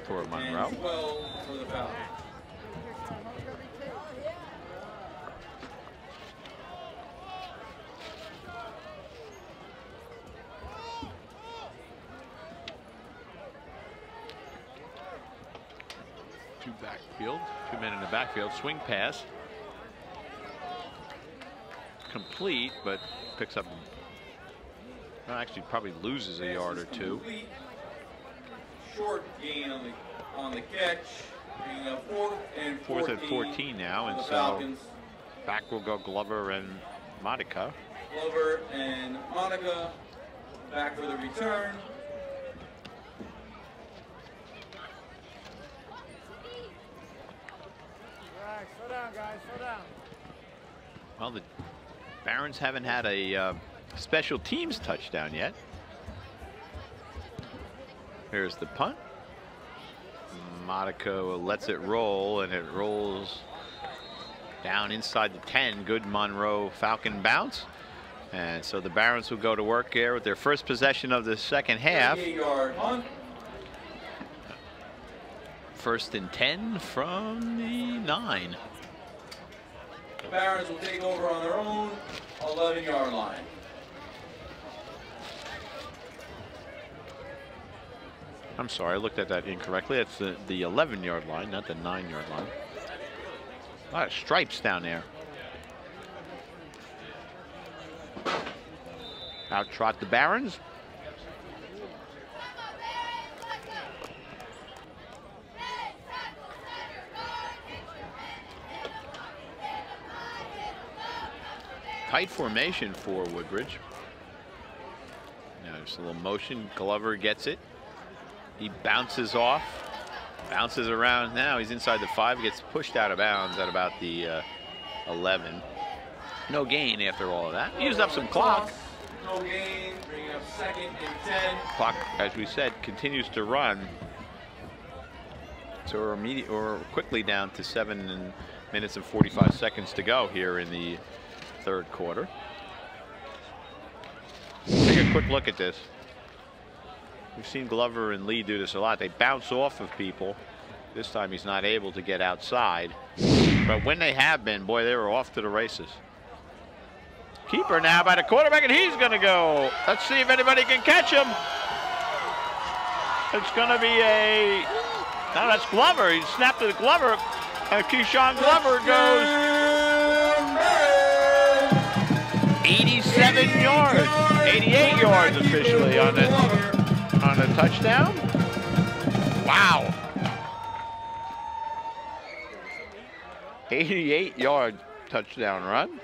for Monroe. and 12 for the Falcons. Two men in the backfield. Swing pass. Complete, but picks up Well, actually, probably loses a yard or two. Short gain on the catch. Bringing up 4th and 14. 4th and 14 now, and so Falcons. back will go Glover and Monica. Glover and Monica back for the return. Slow down, guys. Slow down. Well, the Barons haven't had a special teams touchdown yet. Here's the punt. Monaco lets it roll, and it rolls down inside the 10. Good Monroe Falcon bounce. And so the Barons will go to work here with their first possession of the second half. 38-yard punt. 1st and 10 from the 9. The Barons will take over on their own 11-yard line. I'm sorry, I looked at that incorrectly. That's the 11-yard line, not the 9-yard line. A lot of stripes down there. Out trot the Barons. Tight formation for Woodbridge. Now there's a little motion. Glover gets it. He bounces off, bounces around. Now he's inside the 5, gets pushed out of bounds at about the 11. No gain after all of that. He used up some clock. No gain, bringing up 2nd and 10. Clock, as we said, continues to run. So we're quickly down to 7 minutes and 45 seconds to go here in the 3rd quarter. Take a quick look at this. We've seen Glover and Lee do this a lot. They bounce off of people. This time he's not able to get outside. But when they have been, boy, they were off to the races. Keeper now by the quarterback, and he's going to go. Let's see if anybody can catch him. It's going to be a... No, that's Glover. He snapped to the Glover. And Keyshawn Glover goes 87 yards. 88 yards officially on a touchdown. Wow. 88-yard touchdown run.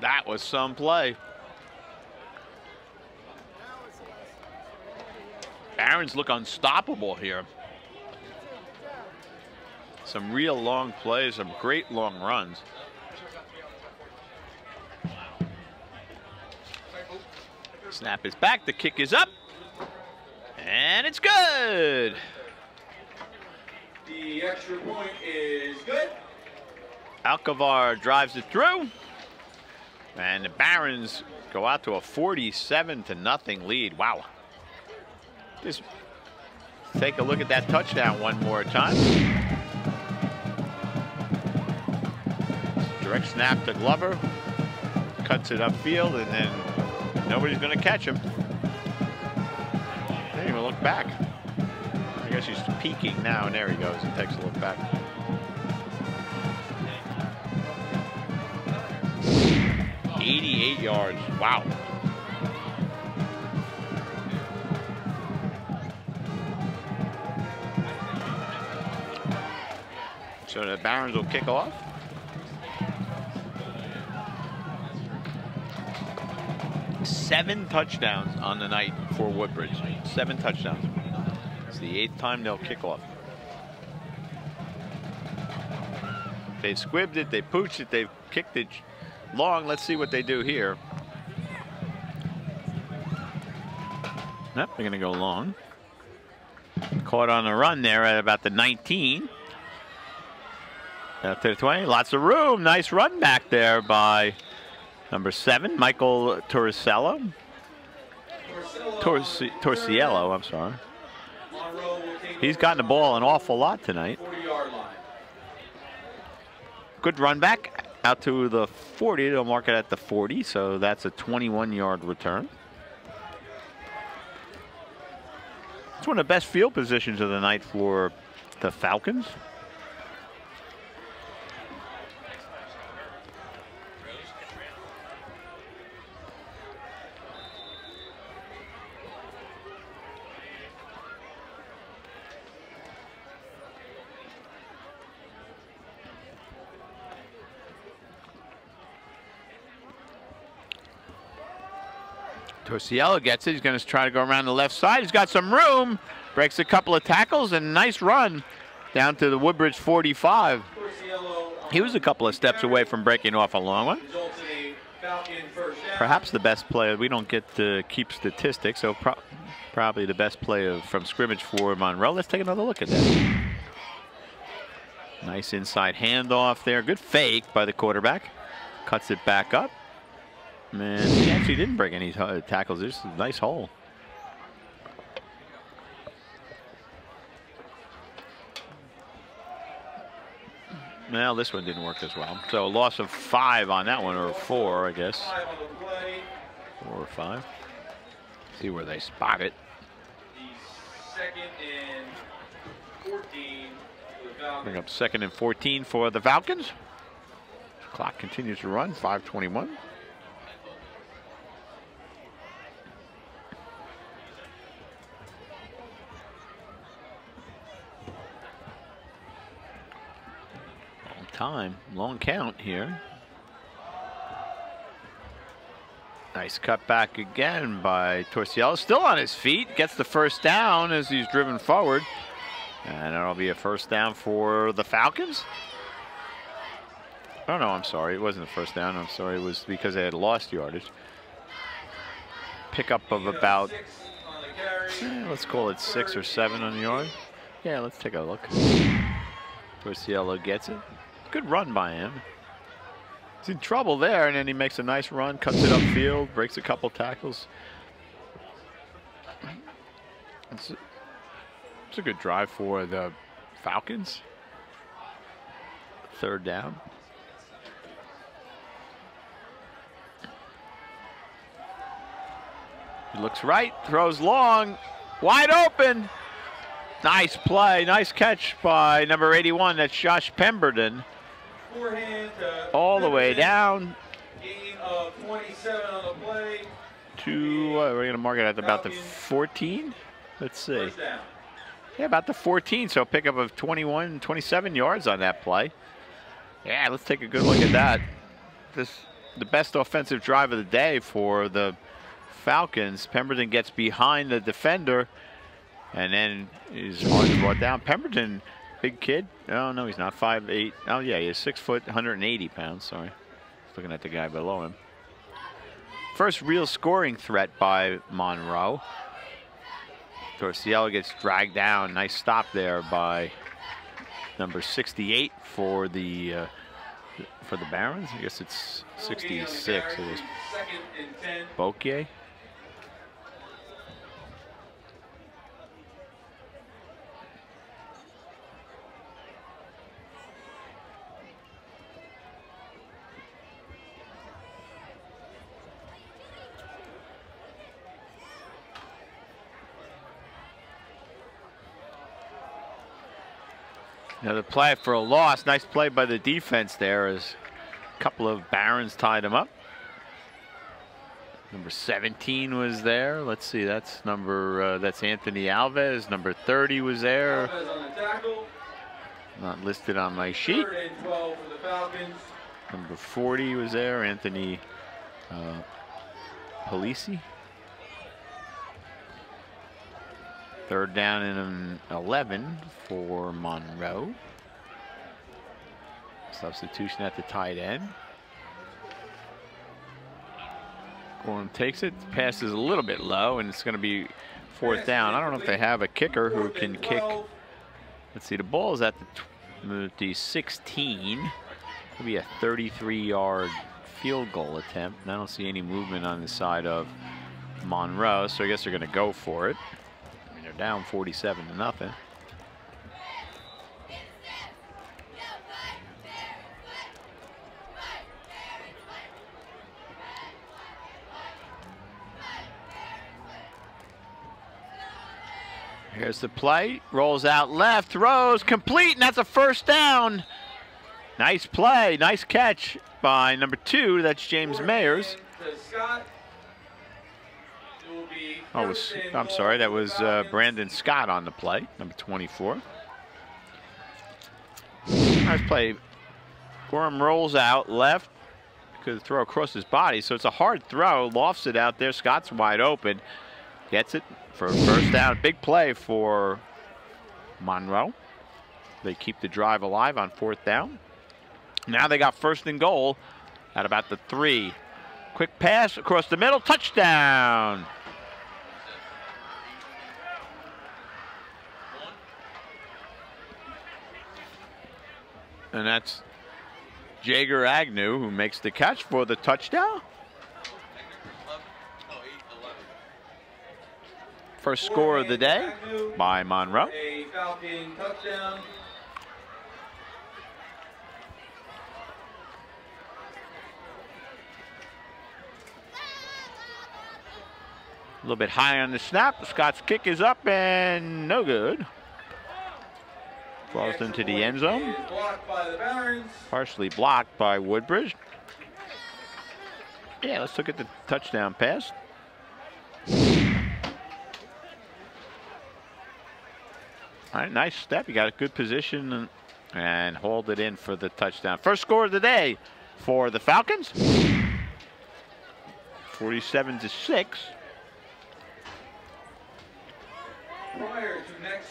That was some play. Barons look unstoppable here. Some real long plays, some great long runs. Snap is back, the kick is up, and it's good. The extra point is good. Alcavar drives it through, and the Barons go out to a 47-0 lead. Wow. Just take a look at that touchdown one more time. Direct snap to Glover, cuts it upfield, and then nobody's going to catch him. Didn't even look back. I guess he's peeking now, and there he goes. He takes a look back. "88 yards. Wow. So the Barons will kick off. Seven touchdowns on the night for Woodbridge. 7 touchdowns. It's the 8th time they'll kick off. They squibbed it, they pooched it, they've kicked it long. Let's see what they do here. Nope, they're gonna go long. Caught on a run there at about the 19. Up to the 20, lots of room. Nice run back there by number 7, Michael Torciello. Torciello, I'm sorry. He's gotten the ball an awful lot tonight. Good run back out to the 40. They'll mark it at the 40, so that's a 21-yard return. It's one of the best field positions of the night for the Falcons. Torsiello gets it. He's going to try to go around the left side. He's got some room. Breaks a couple of tackles and nice run down to the Woodbridge 45. He was a couple of steps away from breaking off a long one. Perhaps the best player. We don't get to keep statistics, so probably the best player from scrimmage for Monroe. Let's take another look at that. Nice inside handoff there. Good fake by the quarterback. Cuts it back up. Man, he actually didn't break any tackles. There's a nice hole. Well, this one didn't work as well. So a loss of 5 on that one, or 4, I guess. 4 or 5. See where they spot it. Bring up 2nd and 14 for the Falcons. Clock continues to run, 5:21. Time, long count here. Nice cut back again by Torsiello. Still on his feet, gets the first down as he's driven forward. And that'll be a first down for the Falcons. Oh no, I'm sorry, it wasn't a first down. I'm sorry, it was because they had lost yardage. Pickup of about, let's call it 6 or 7 on the yard. Yeah, let's take a look. Torsiello gets it. Good run by him. He's in trouble there, and then he makes a nice run, cuts it upfield, breaks a couple tackles. It's a good drive for the Falcons. 3rd down. He looks right, throws long, wide open. Nice play, nice catch by number 81. That's Josh Pemberton. All the way down. Gain of 27 on the play. To, we're going to mark it at about the 14. Let's see. Yeah, about the 14. So pickup of 21, 27 yards on that play. Yeah, let's take a good look at that. The best offensive drive of the day for the Falcons. Pemberton gets behind the defender and then is hard brought down. Pemberton, big kid. Oh, no, he's not. 5'8". Oh, yeah, he's 6 foot, 180 pounds. Sorry. Looking at the guy below him. First real scoring threat by Monroe. Torsiello gets dragged down. Nice stop there by number 68 for the Barons. I guess it's 66. It was Bokier. Another play for a loss. Nice play by the defense there as a couple of Barons tied him up. Number 17 was there. Let's see, that's that's Anthony Alves. Number 30 was there. Not listed on my sheet. Number 40 was there, Anthony Polisi. 3rd down and 11 for Monroe. Substitution at the tight end. Gorham takes it, passes a little bit low, and it's going to be 4th down. I don't know if they have a kicker who can kick. Let's see, the ball is at the 16. It'll be a 33-yard field goal attempt. And I don't see any movement on the side of Monroe, so I guess they're going to go for it. They're down 47-0. Here's the play, rolls out left, throws, complete, and that's a 1st down. Nice play, nice catch by number 2, that's James Mayers. Oh, I'm sorry, that was Brandon Scott on the play, number 24. Nice play. Gorham rolls out left, could throw across his body, so it's a hard throw. Lofts it out there. Scott's wide open. Gets it for a first down. Big play for Monroe. They keep the drive alive on 4th down. Now they got 1st and goal at about the 3. Quick pass across the middle. Touchdown. And that's Jager Agnew who makes the catch for the touchdown. First score of the day by Monroe. A Falcon touchdown. A little bit high on the snap. Scott's kick is up and no good. Falls into the end zone. Partially blocked by Woodbridge. Yeah, let's look at the touchdown pass. All right, nice step. You got a good position and hauled it in for the touchdown. First score of the day for the Falcons. 47-6. Prior to next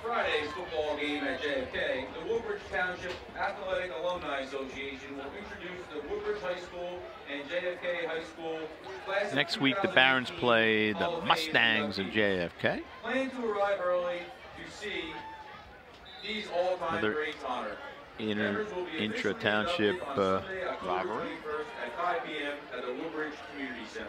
Friday's football game at JFK, the Woodbridge Township Athletic Alumni Association will introduce the Woodbridge High School and JFK High School class. Next week, the Barons play the Mustangs of JFK. Plan to arrive early to see these all-time greats honored. Intra-township rivalry. At 5 p.m. at the Woodbridge Community Center.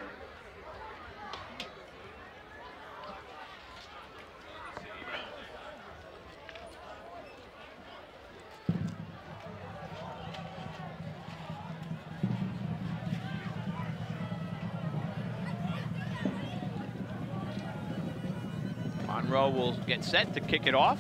Monroe will get set to kick it off.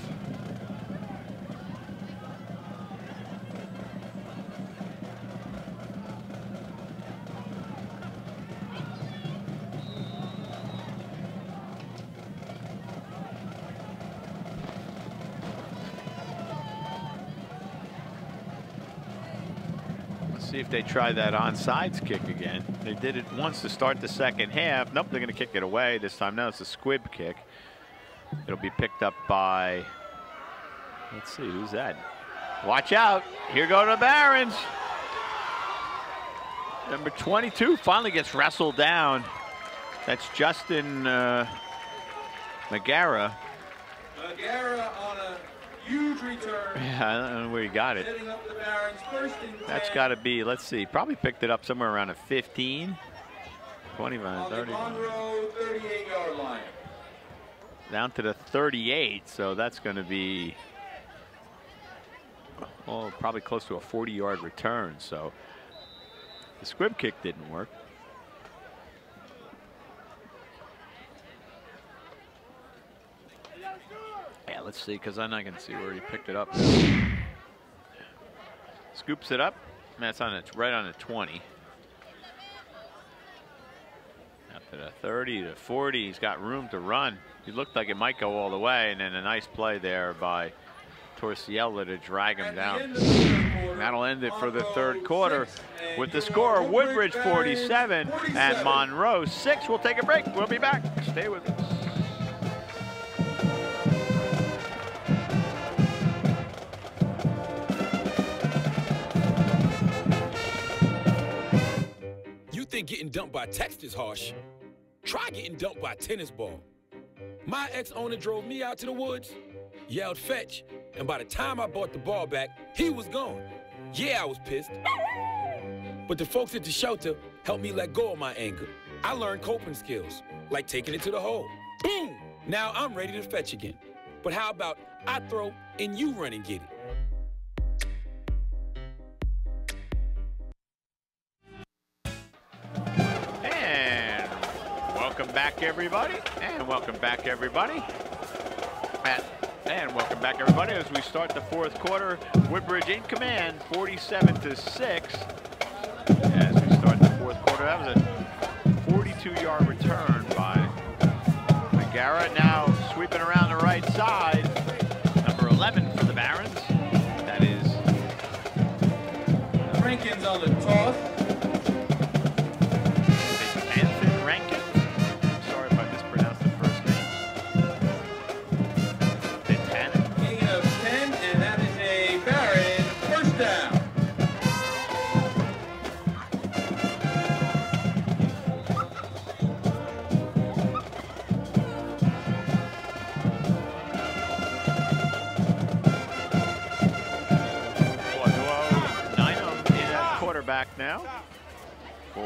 Let's see if they try that onside kick again. They did it once to start the second half. Nope, they're going to kick it away this time. Now it's a squib kick. It'll be picked up by, let's see, who's that? Watch out. Here go the Barons. Number 22 finally gets wrestled down. That's Justin McGarrah. McGarrah on a huge return. Yeah, I don't know where he got it. Setting up the Barons first and 10. That's got to be, let's see, probably picked it up somewhere around a 15, 25, 30. Monroe 38-yard line. Down to the 38, so that's going to be, well, probably close to a 40-yard return. So the squib kick didn't work. Yeah, let's see, because I'm not going to see where he picked it up. Scoops it up. That's on it's right on the 20. Up to the 30 to 40. He's got room to run. He looked like it might go all the way, and then a nice play there by Torciella to drag him down. And that'll end it for the third quarter with the score Woodbridge 47 and Monroe 6. We'll take a break. We'll be back. Stay with us. You think getting dumped by text is harsh? Try getting dumped by a tennis ball. My ex-owner drove me out to the woods, yelled fetch, and by the time I bought the ball back, he was gone. Yeah, I was pissed. But the folks at the shelter helped me let go of my anger. I learned coping skills, like taking it to the hole. Boom! Now I'm ready to fetch again. But how about I throw and you run and get it? Welcome back, everybody. And welcome back, everybody. And welcome back, everybody, as we start the fourth quarter. Woodbridge in command, 47-6. As we start the fourth quarter, that was a 42-yard return by McGarrah. Now sweeping around the right side, number 11 for the Barons. That is Rankins on the toss.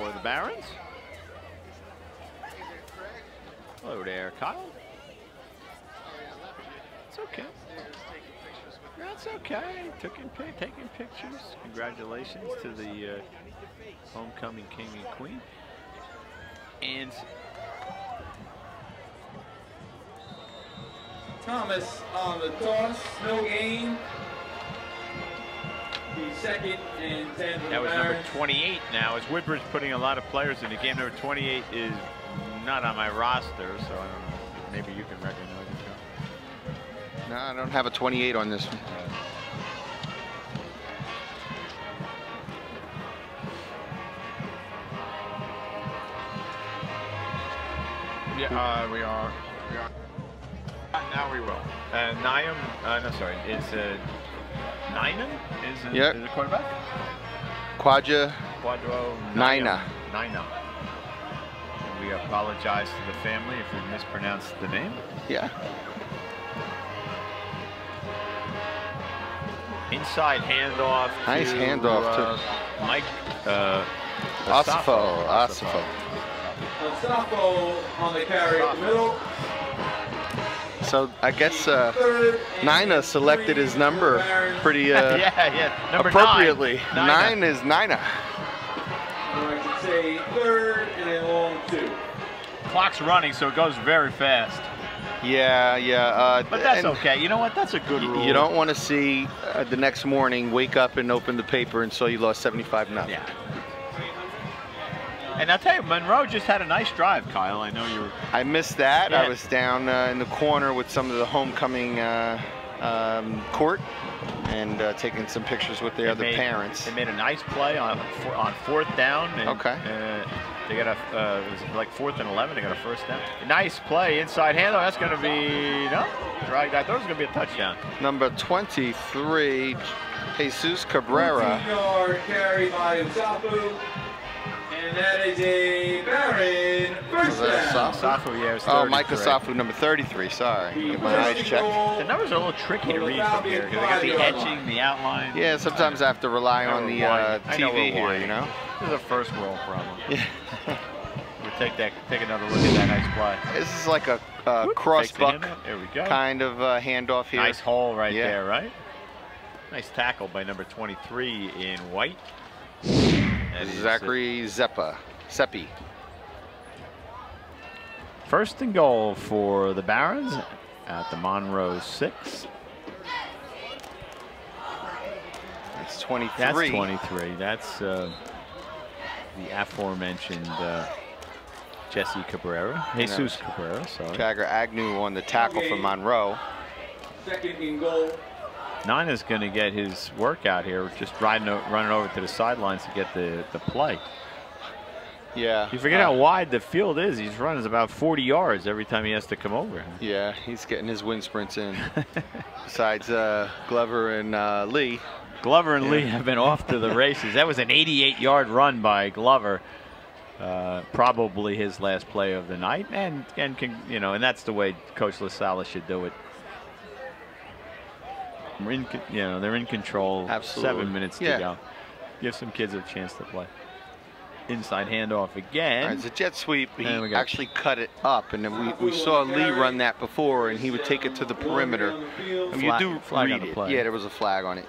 for the Barons. Hello there, Kyle. It's okay. That's okay. Taking pictures. Congratulations to the homecoming king and queen. And Thomas on the toss, no gain. The 2nd and 10 for that was the number Barons. 28 now. As Woodbridge putting a lot of players in the game. Number 28 is not on my roster, so I don't know. Maybe you can recognize it. No, I don't have a 28 on this one. Yeah, we are. Now we will. Naya, no, sorry, it's Nina is the quarterback. Quadro Nina. We apologize to the family if we mispronounced the name. Yeah. Inside handoff. Nice to, handoff to Mike Osifo. Osifo on the carry at the middle. So I guess Nina selected his number pretty number appropriately. 9. 9 is Nina. I should say 3rd and a long 2. Clock's running, so it goes very fast. Yeah. But that's okay. You know what? That's a good rule. You don't want to see the next morning wake up and open the paper and saw you lost 75-0. Yeah. And I'll tell you, Monroe just had a nice drive, Kyle. I know you were. I missed that. Yeah. I was down in the corner with some of the homecoming court and taking some pictures with their other parents. They made a nice play on 4th down. And, okay. They got a it was like 4th and 11. They got a 1st down. Nice play inside handle. That's going to be right. I thought it was going to be a touchdown. Number 23, Jesus Cabrera. 14-yard carry by Usafu. And that is a Baron first down. Safu, yeah, it was Oh, Micah Safu, number 33. Sorry, get my eyes checked. The numbers are a little tricky to read from here because they got the edging, the outline. Yeah, sometimes I have to rely on the TV here, you know. This is a first world problem. Yeah. We'll take another look at that nice play. This is like a cross-buck there we go. kind of handoff here. Nice hole right there, right? Nice tackle by number 23 in white. Zachary Seppi. First and goal for the Barons at the Monroe 6. That's 23. That's 23. That's the aforementioned Jesse Cabrera. Jesus Cabrera, sorry. Jagger Agnew on the tackle for Monroe. 2nd and goal. Nina's going to get his workout here, just running over to the sidelines to get the play. Yeah. You forget how wide the field is. He's running about 40 yards every time he has to come over. Yeah, he's getting his wind sprints in. Besides Glover and Lee. Glover and Lee have been off to the races. That was an 88-yard run by Glover. Probably his last play of the night, and you know, and that's the way Coach LaSalle should do it. They're in control. Absolutely. 7 minutes to go. Give some kids a chance to play. Inside handoff again. All right, it's a jet sweep. He actually cut it up, and then we saw Lee run that before, and he would take it to the perimeter. You do flag read on the it. play. Yeah, there was a flag on it.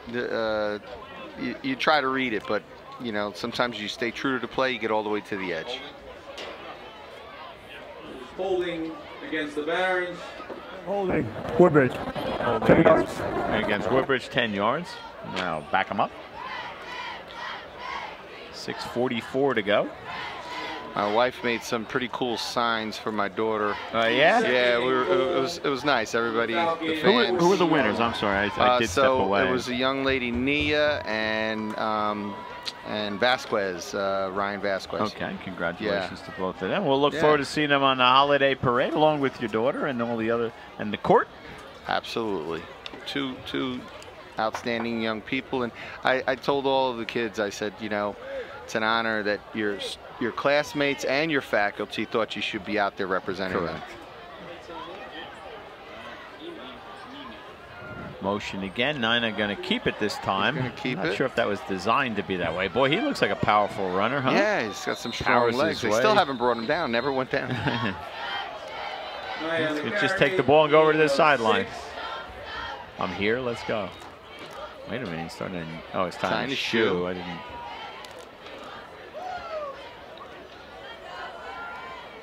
You try to read it, but you know, sometimes you stay true to the play, you get all the way to the edge. Holding against the Barons. Holding. Woodbridge. Holding 10 yards. Against Woodbridge, 10 yards. Now back him up. 6:44 to go. My wife made some pretty cool signs for my daughter. Yeah? Yeah, it was nice. Everybody, the fans. Who were the winners? I'm sorry, I did step away. So it was a young lady, Naya, and Vasquez, Ryan Vasquez. Okay, congratulations to both of them. We'll look forward to seeing them on the holiday parade along with your daughter and all the other, and the court. Absolutely. Two outstanding young people. And I told all of the kids, I said, you know, it's an honor that your classmates and your faculty thought you should be out there representing them. Motion again. Nina going to keep it this time. He's gonna keep Not it. sure if that was designed to be that way. Boy, he looks like a powerful runner, huh? Yeah, he's got some strong Powers his legs. They way. still haven't brought him down. Never went down. Just take the ball and go over to the sideline. I'm here. Let's go. Wait a minute. He's starting to, oh, it's time to shoe. I didn't.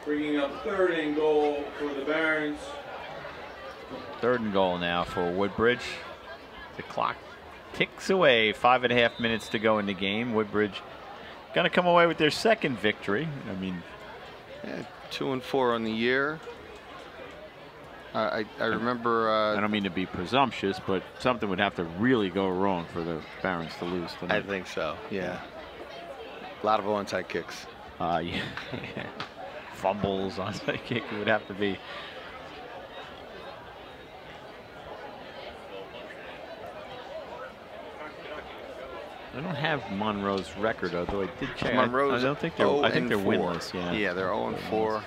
Bringing up 3rd and goal for the Barons. 3rd and goal now for Woodbridge. The clock ticks away. 5.5 minutes to go in the game. Woodbridge going to come away with their 2nd victory. I mean, yeah, 2-4 on the year. I remember. I don't mean to be presumptuous, but something would have to really go wrong for the Barons to lose tonight. I think so. Yeah. A lot of onside kicks. Yeah. Fumbles, onside kick. It would have to be. I don't have Monroe's record, although I did check. Monroe's I don't think they're. I think they're 0-4. winless. Yeah. Yeah, they're 0-4.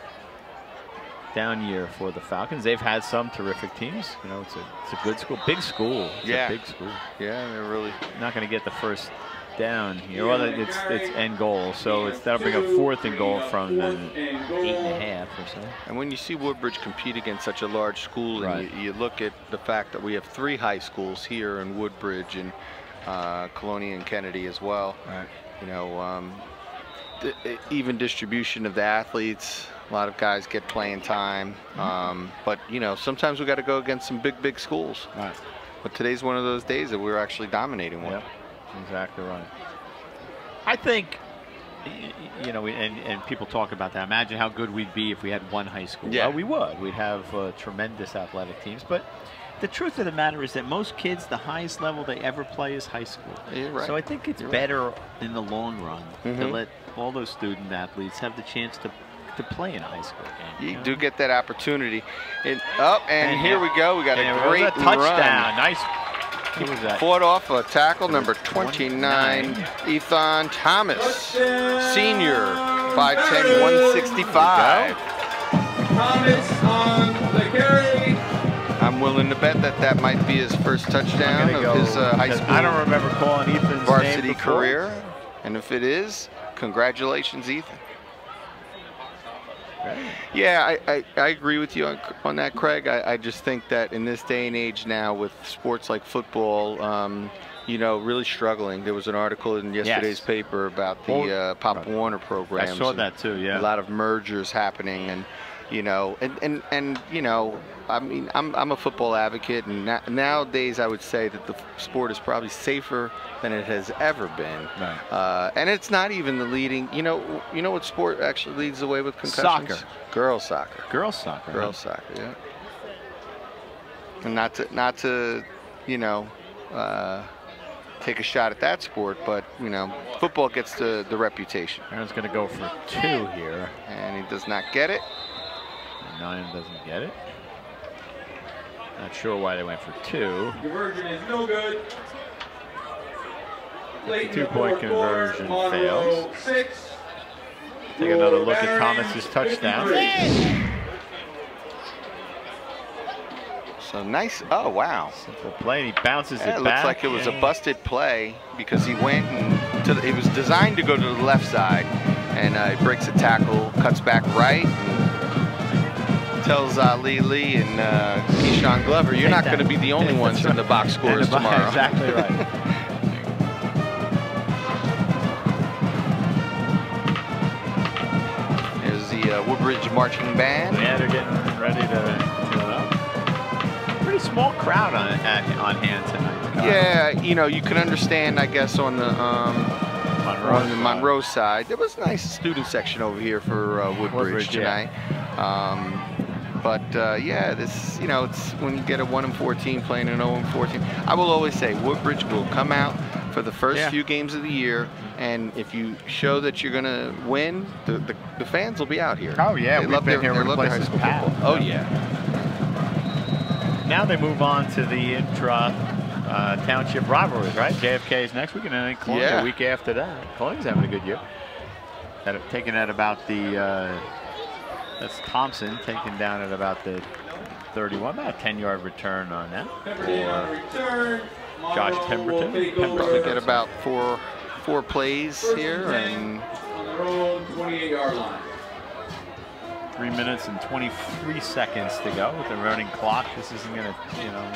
Down year for the Falcons. They've had some terrific teams. You know, it's a good school, big school. It's a big school. Yeah, they're really not going to get the first down here. Well, it's end goal, so that'll bring up 4th and goal from the 8.5 or so. And when you see Woodbridge compete against such a large school, and you look at the fact that we have 3 high schools here in Woodbridge and Colonia and Kennedy as well. Right. You know, the even distribution of the athletes. A lot of guys get playing time, but you know, sometimes we got to go against some big schools. Right. But today's one of those days that we're actually dominating one. Yep. Exactly right. I think, you know, and people talk about that. Imagine how good we'd be if we had 1 high school. Yeah. Well, we would. We'd have tremendous athletic teams. But the truth of the matter is that most kids, the highest level they ever play is high school. You're right. So I think it's better in the long run to let all those student athletes have the chance to play in a high school game. You do get that opportunity. And here we go. We got a great touchdown. run. Nice. Who was that? Fought off a tackle, number 29, Ethan Thomas, senior, 5'10", 165. Thomas on the carry. I'm willing to bet that might be his first touchdown of his high school. I don't remember calling Ethan's varsity name before. career, and if it is, congratulations, Ethan. Yeah, I agree with you on that, Craig. I just think that in this day and age now with sports like football, you know, really struggling. There was an article in yesterday's paper about the Pop Warner programs. I saw that too, yeah. A lot of mergers happening, and you know, and you know, I mean, I'm a football advocate, and nowadays I would say that the sport is probably safer than it has ever been. Right. And it's not even the leading. You know what sport actually leads the way with concussions? Soccer. Girls soccer. Girls soccer. Girls soccer. Yeah. And not to, you know, take a shot at that sport, but you know, football gets the reputation. Aaron's going to go for 2 here, and he does not get it. And Nyan doesn't get it. Not sure why they went for 2. Conversion is no good. 2-point conversion Monroe, fails. 6. Take another look at Thomas's touchdown. So nice. Oh, wow. Simple play. And he bounces it It back. looks like it was a busted play because he went and it was designed to go to the left side, and he breaks a tackle, cuts back right, and tells Ali Lee and Keyshawn Glover, you're not going to be the only ones in the box scores tomorrow. Exactly right. There's the Woodbridge marching band. Yeah, they're getting ready to tune up. Pretty small crowd on hand tonight. Yeah, you know, you can understand, I guess, on the Monroe side. There was a nice student section over here for Woodbridge tonight. Yeah. But yeah, this, you know, it's when you get a 1-14 playing an 0-14. I will always say Woodbridge will come out for the first few games of the year, and if you show that you're going to win, the fans will be out here. Oh yeah, they love their high school football. Oh yeah. Now they move on to the intra township rivalries, right? JFK is next week, and then Columbia the week after that. Columbia's having a good year. Taking at about the that's Thompson taken down at about the 31. About a 10-yard return on that. Return. Josh Pemberton. Probably get about four plays here, and on their own 28-yard line. 3 minutes and 23 seconds to go with the running clock. This isn't going to, you know.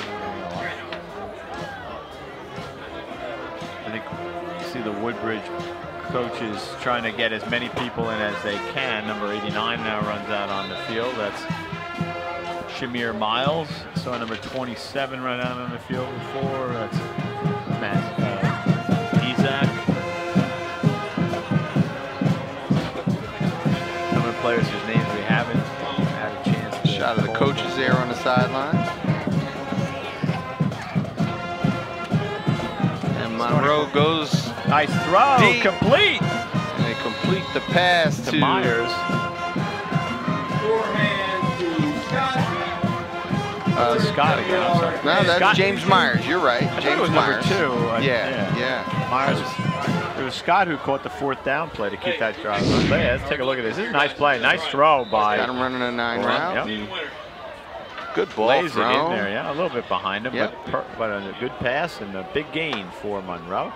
I think you see the Woodbridge coaches trying to get as many people in as they can. Number 89 now runs out on the field. That's Shamir Miles. Saw number 27 run out on the field before. That's Matt Izak. Some of the players whose names we haven't had a chance to. Shot of the coaches there on the sideline. And Monroe goes. Nice throw, deep. Complete. And they complete the pass to Myers. Scott again. I'm sorry. No, that's Scott. James Myers. You're right. James Myers. Number 2. Yeah. Myers. It was Scott who caught the 4th down play to keep that drive. Let's take a look at this. This is a nice play. Nice throw by. Got him running a 9 route. Yep. Good ball Lays throw. it in there, yeah. A little bit behind him, Yep. but a good pass and a big gain for Monroe.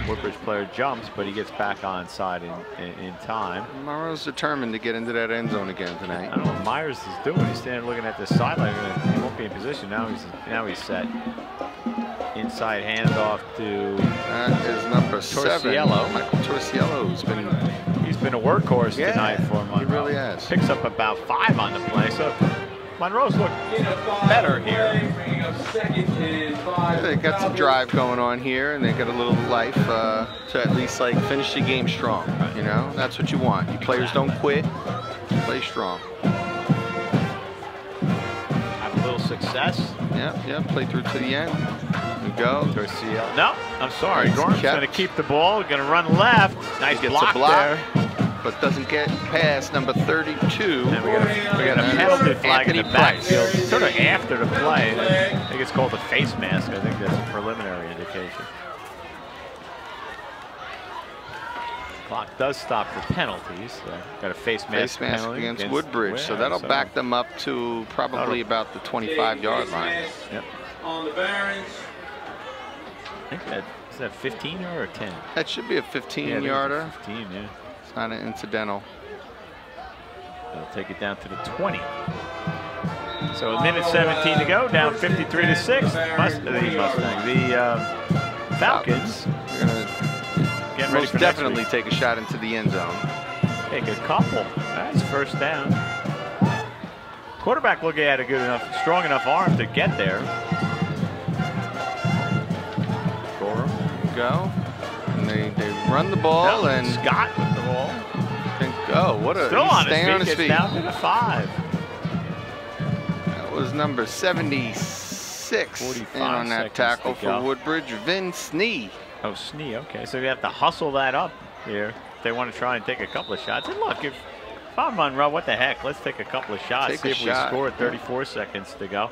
Woodbridge player jumps, but he gets back onside in time. Monroe's determined to get into that end zone again tonight. I don't know what Myers is doing. He's standing looking at the sideline. He won't be in position now. He's set. Inside handoff to that is number 7. Michael Torciello, he's been a workhorse tonight for Monroe. He really has. Picks up about 5 on the play. So Monroe's looked better here. They got some drive going on here, and they got a little life to at least like finish the game strong. You know, that's what you want. You players don't quit. Play strong. Have a little success. Yep. Play through to the end. There we go. Torciello. No, I'm sorry. Nice Gorham's catch. going to keep the ball. Going to run left. Nice Gets block a block there. But doesn't get past number 32. And we got a penalty flag in the backfield, sort of after the play. I think it's called a face mask. I think that's a preliminary indication. Clock does stop for penalties. Got a face mask penalty against Woodbridge, so that'll back them up to probably about the 25-yard line. Yep. On the Barons. I think is that 15 or 10? That should be a 15-yarder. 15, yeah. It's not an incidental. They'll take it down to the 20. So a minute 17 to go, down 53-6. The Falcons. They're gonna getting ready most for definitely take a shot into the end zone. Take a couple. That's first down. Quarterback looking at a strong enough arm to get there. Gorham, go. And they run the ball, and Scott with the ball. Oh, what a Still on his feet. Down to the 5. That was number 76 in on that tackle for Woodbridge. Vin Snee. Oh, Snee. Okay, so we have to hustle that up here if they want to try and take a couple of shots. And look, if I'm Monroe, what the heck? Let's take a couple of shots. See if we score. 34 seconds to go.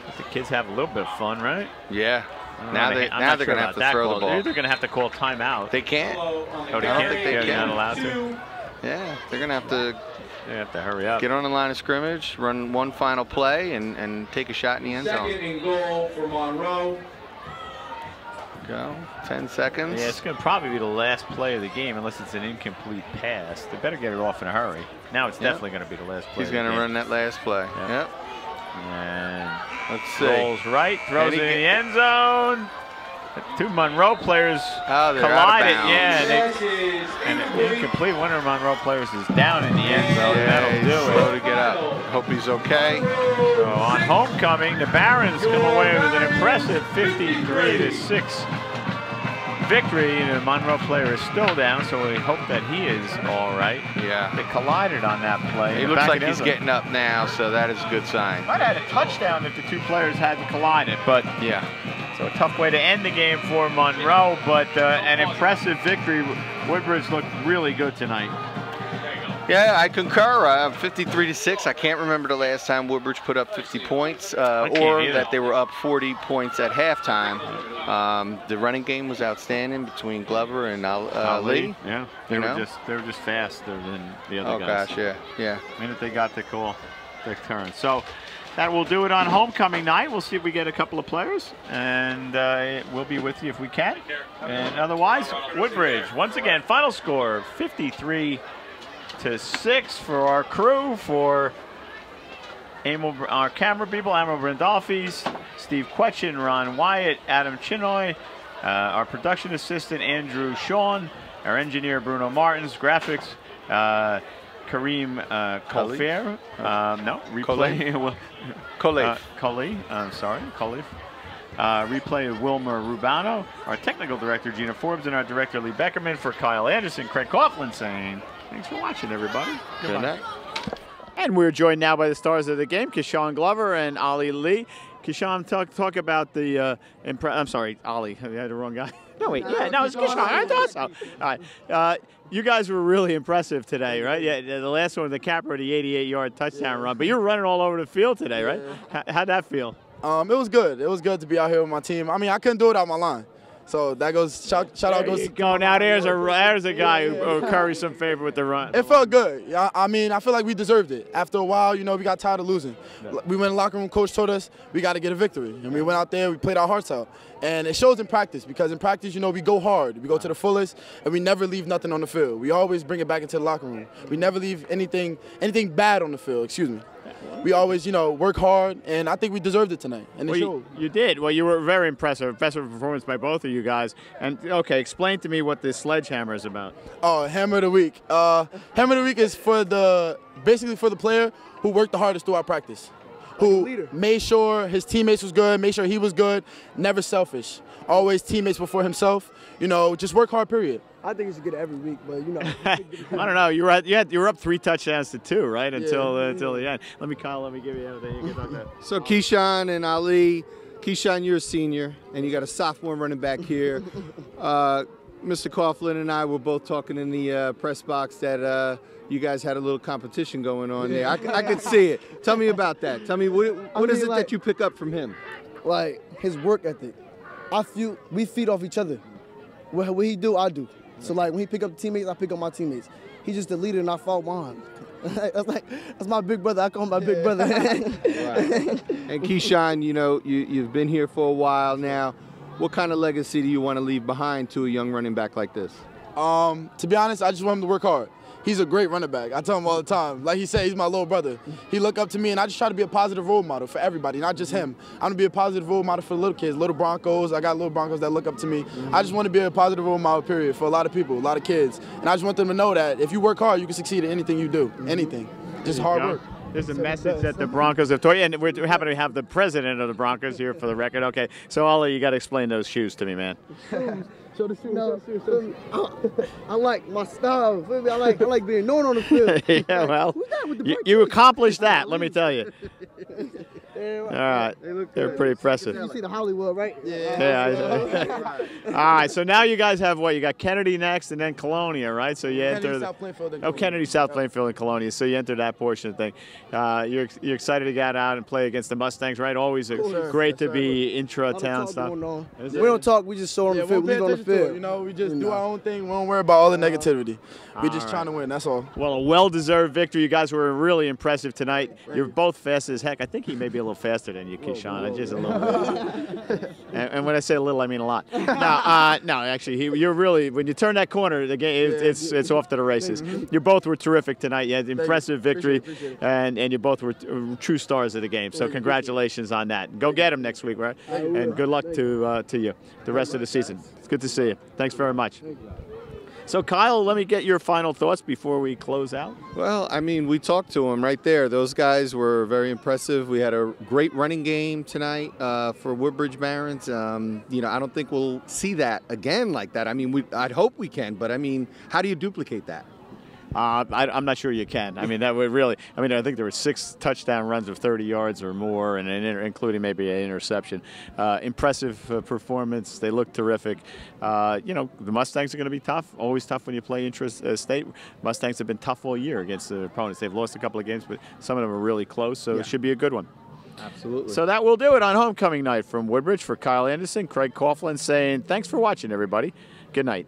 Let the kids have a little bit of fun, right? Yeah. Now they're going to have to throw the ball. They're going to have to call timeout. They can't. Oh, they I don't think they can. They're not allowed to. Yeah, they're going to have to. They have to hurry up. Get on the line of scrimmage, run one final play, and take a shot in the end zone. Second and goal for Monroe. Go. 10 seconds. Yeah, it's going to probably be the last play of the game unless it's an incomplete pass. They better get it off in a hurry. Now it's definitely going to be the last play. He's going to run that last play. Yep. And let's see. Rolls right, throws it in the end zone. The 2 Monroe players collided. And incomplete. One of the Monroe players is down in the end zone. That'll do it. Slow to get up. Hope he's okay. So on homecoming, the Barons come away with an impressive 53-6 victory. The Monroe player is still down, so we hope that he is all right. Yeah. They collided on that play. He looks like he's getting up now, so that is a good sign. Might have had a touchdown if the 2 players hadn't collided, but yeah. So a tough way to end the game for Monroe, but an impressive victory. Woodbridge looked really good tonight. Yeah, I concur. 53-6. I can't remember the last time Woodbridge put up 50 points or that they were up 40 points at halftime. The running game was outstanding between Glover and Ali. Yeah, they were just faster than the other guys. Oh gosh, yeah. The minute they got the call. deterrent. So that will do it on homecoming night. We'll see if we get a couple of players, and we'll be with you if we can. And otherwise, Woodbridge, once again, final score 53-6 for our crew, for our camera people, Amo Brandolfis, Steve Quetchin, Ron Wyatt, Adam Chinoy, our production assistant, Andrew Sean, our engineer, Bruno Martins, graphics, Kareem Colfer. No, replay. Khalif. Replay Wilmer Rubano. Our technical director, Gina Forbes, and our director, Lee Beckerman. For Kyle Anderson, Craig Coughlin saying, thanks for watching, everybody. Good night. And we're joined now by the stars of the game, Kishan Glover and Ali Lee. Kishan, talk about the, I'm sorry, Ali, I had the wrong guy. No, wait, yeah, no, it's Kishan, I thought so. All right, you guys were really impressive today, right? Yeah, the last one, the capper, the 88-yard touchdown run, but you were running all over the field today, right? How'd that feel? It was good. It was good to be out here with my team. I mean, I couldn't do it out my line. So that goes, shout out goes. Now there's a guy who curries some favor with the run. It felt good. I mean, I feel like we deserved it. After a while, you know, we got tired of losing. Yeah. We went in the locker room, coach told us we got to get a victory. And we went out there, we played our hearts out. And it shows in practice, because in practice, you know, we go hard. We go to the fullest, and we never leave nothing on the field. We always bring it back into the locker room. We never leave anything bad on the field, excuse me. We always, you know, work hard, and I think we deserved it tonight. And it showed. You did. Well, you were very impressive. Impressive performance by both of you guys. And, okay, explain to me what this sledgehammer is about. Oh, Hammer of the Week. Hammer of the Week is basically for the player who worked the hardest throughout practice, who made sure his teammates was good, made sure he was good, never selfish. Always teammates before himself. You know, just work hard, period. I think you should get it every week, but you know. I don't know. You were up 3 touchdowns to 2, right? Until the end. Let me give you everything. You can talk about. So Keyshawn and Ali, Keyshawn, you're a senior, and you got a sophomore running back here. Mr. Coughlin and I were both talking in the press box that you guys had a little competition going on there. I could see it. Tell me about that. Tell me what is it that you pick up from him? Like his work ethic. We feed off each other. What he do, I do. So like when he pick up teammates, I pick up my teammates. He's just the leader and I fall behind. That's my big brother. I call him my big brother. Right. And Keyshawn, you know, you've been here for a while now. What kind of legacy do you want to leave behind to a young running back like this? To be honest, I just want him to work hard. He's a great running back. I tell him all the time. Like he said, he's my little brother. He look up to me, and I just try to be a positive role model for everybody, not just him. I'm going to be a positive role model for the little kids, little Broncos. I got little Broncos that look up to me. I just want to be a positive role model, period, for a lot of people, a lot of kids. And I just want them to know that if you work hard, you can succeed in anything you do, anything. Just hard work. There's a message that the Broncos have told you, and we're happy to have the president of the Broncos here for the record. Okay, so Ollie, you got to explain those shoes to me, man. Show the shoes. I like my style. I like being known on the field. Yeah, well, you accomplished that. Let me tell you. All right, they're pretty impressive. You see the Hollywood, right? Yeah. All right, so now you guys have what? You got Kennedy next, and then Colonia, right? So you enter South Plainfield. Kennedy, South Plainfield, and Colonia. So you enter that portion of the thing. You're excited to get out and play against the Mustangs, right? Always great to be intra-town stuff. We don't talk. We just show on the field. We go on the field. You know, we just do our own thing. We don't worry about all the negativity. We're just trying to win. That's all. Well, a well-deserved victory. You guys were really impressive tonight. You're both fast as heck. I think he may be a little faster than you, Keyshawn. Just a little bit. And when I say a little, I mean a lot. No, actually, you're really, when you turn that corner, the game, it's off to the races. You both were terrific tonight. You had an impressive victory, and you both were true stars of the game. So congratulations on that. Go get them next week, right? And good luck to you the rest of the season. It's good to see you. Thanks very much. So, Kyle, let me get your final thoughts before we close out. Well, I mean, we talked to them right there. Those guys were very impressive. We had a great running game tonight for Woodbridge Barons. You know, I don't think we'll see that again like that. I mean, I'd hope we can, but I mean, how do you duplicate that? I'm not sure you can. I mean, that would really. I mean, I think there were 6 touchdown runs of 30 yards or more, and including maybe an interception. Impressive performance. They look terrific. You know, the Mustangs are going to be tough. Always tough when you play intra-state. Mustangs have been tough all year against the opponents. They've lost a couple of games, but some of them are really close. So it should be a good one. Absolutely. So that will do it on homecoming night from Woodbridge. For Kyle Anderson, Craig Coughlin saying thanks for watching, everybody. Good night.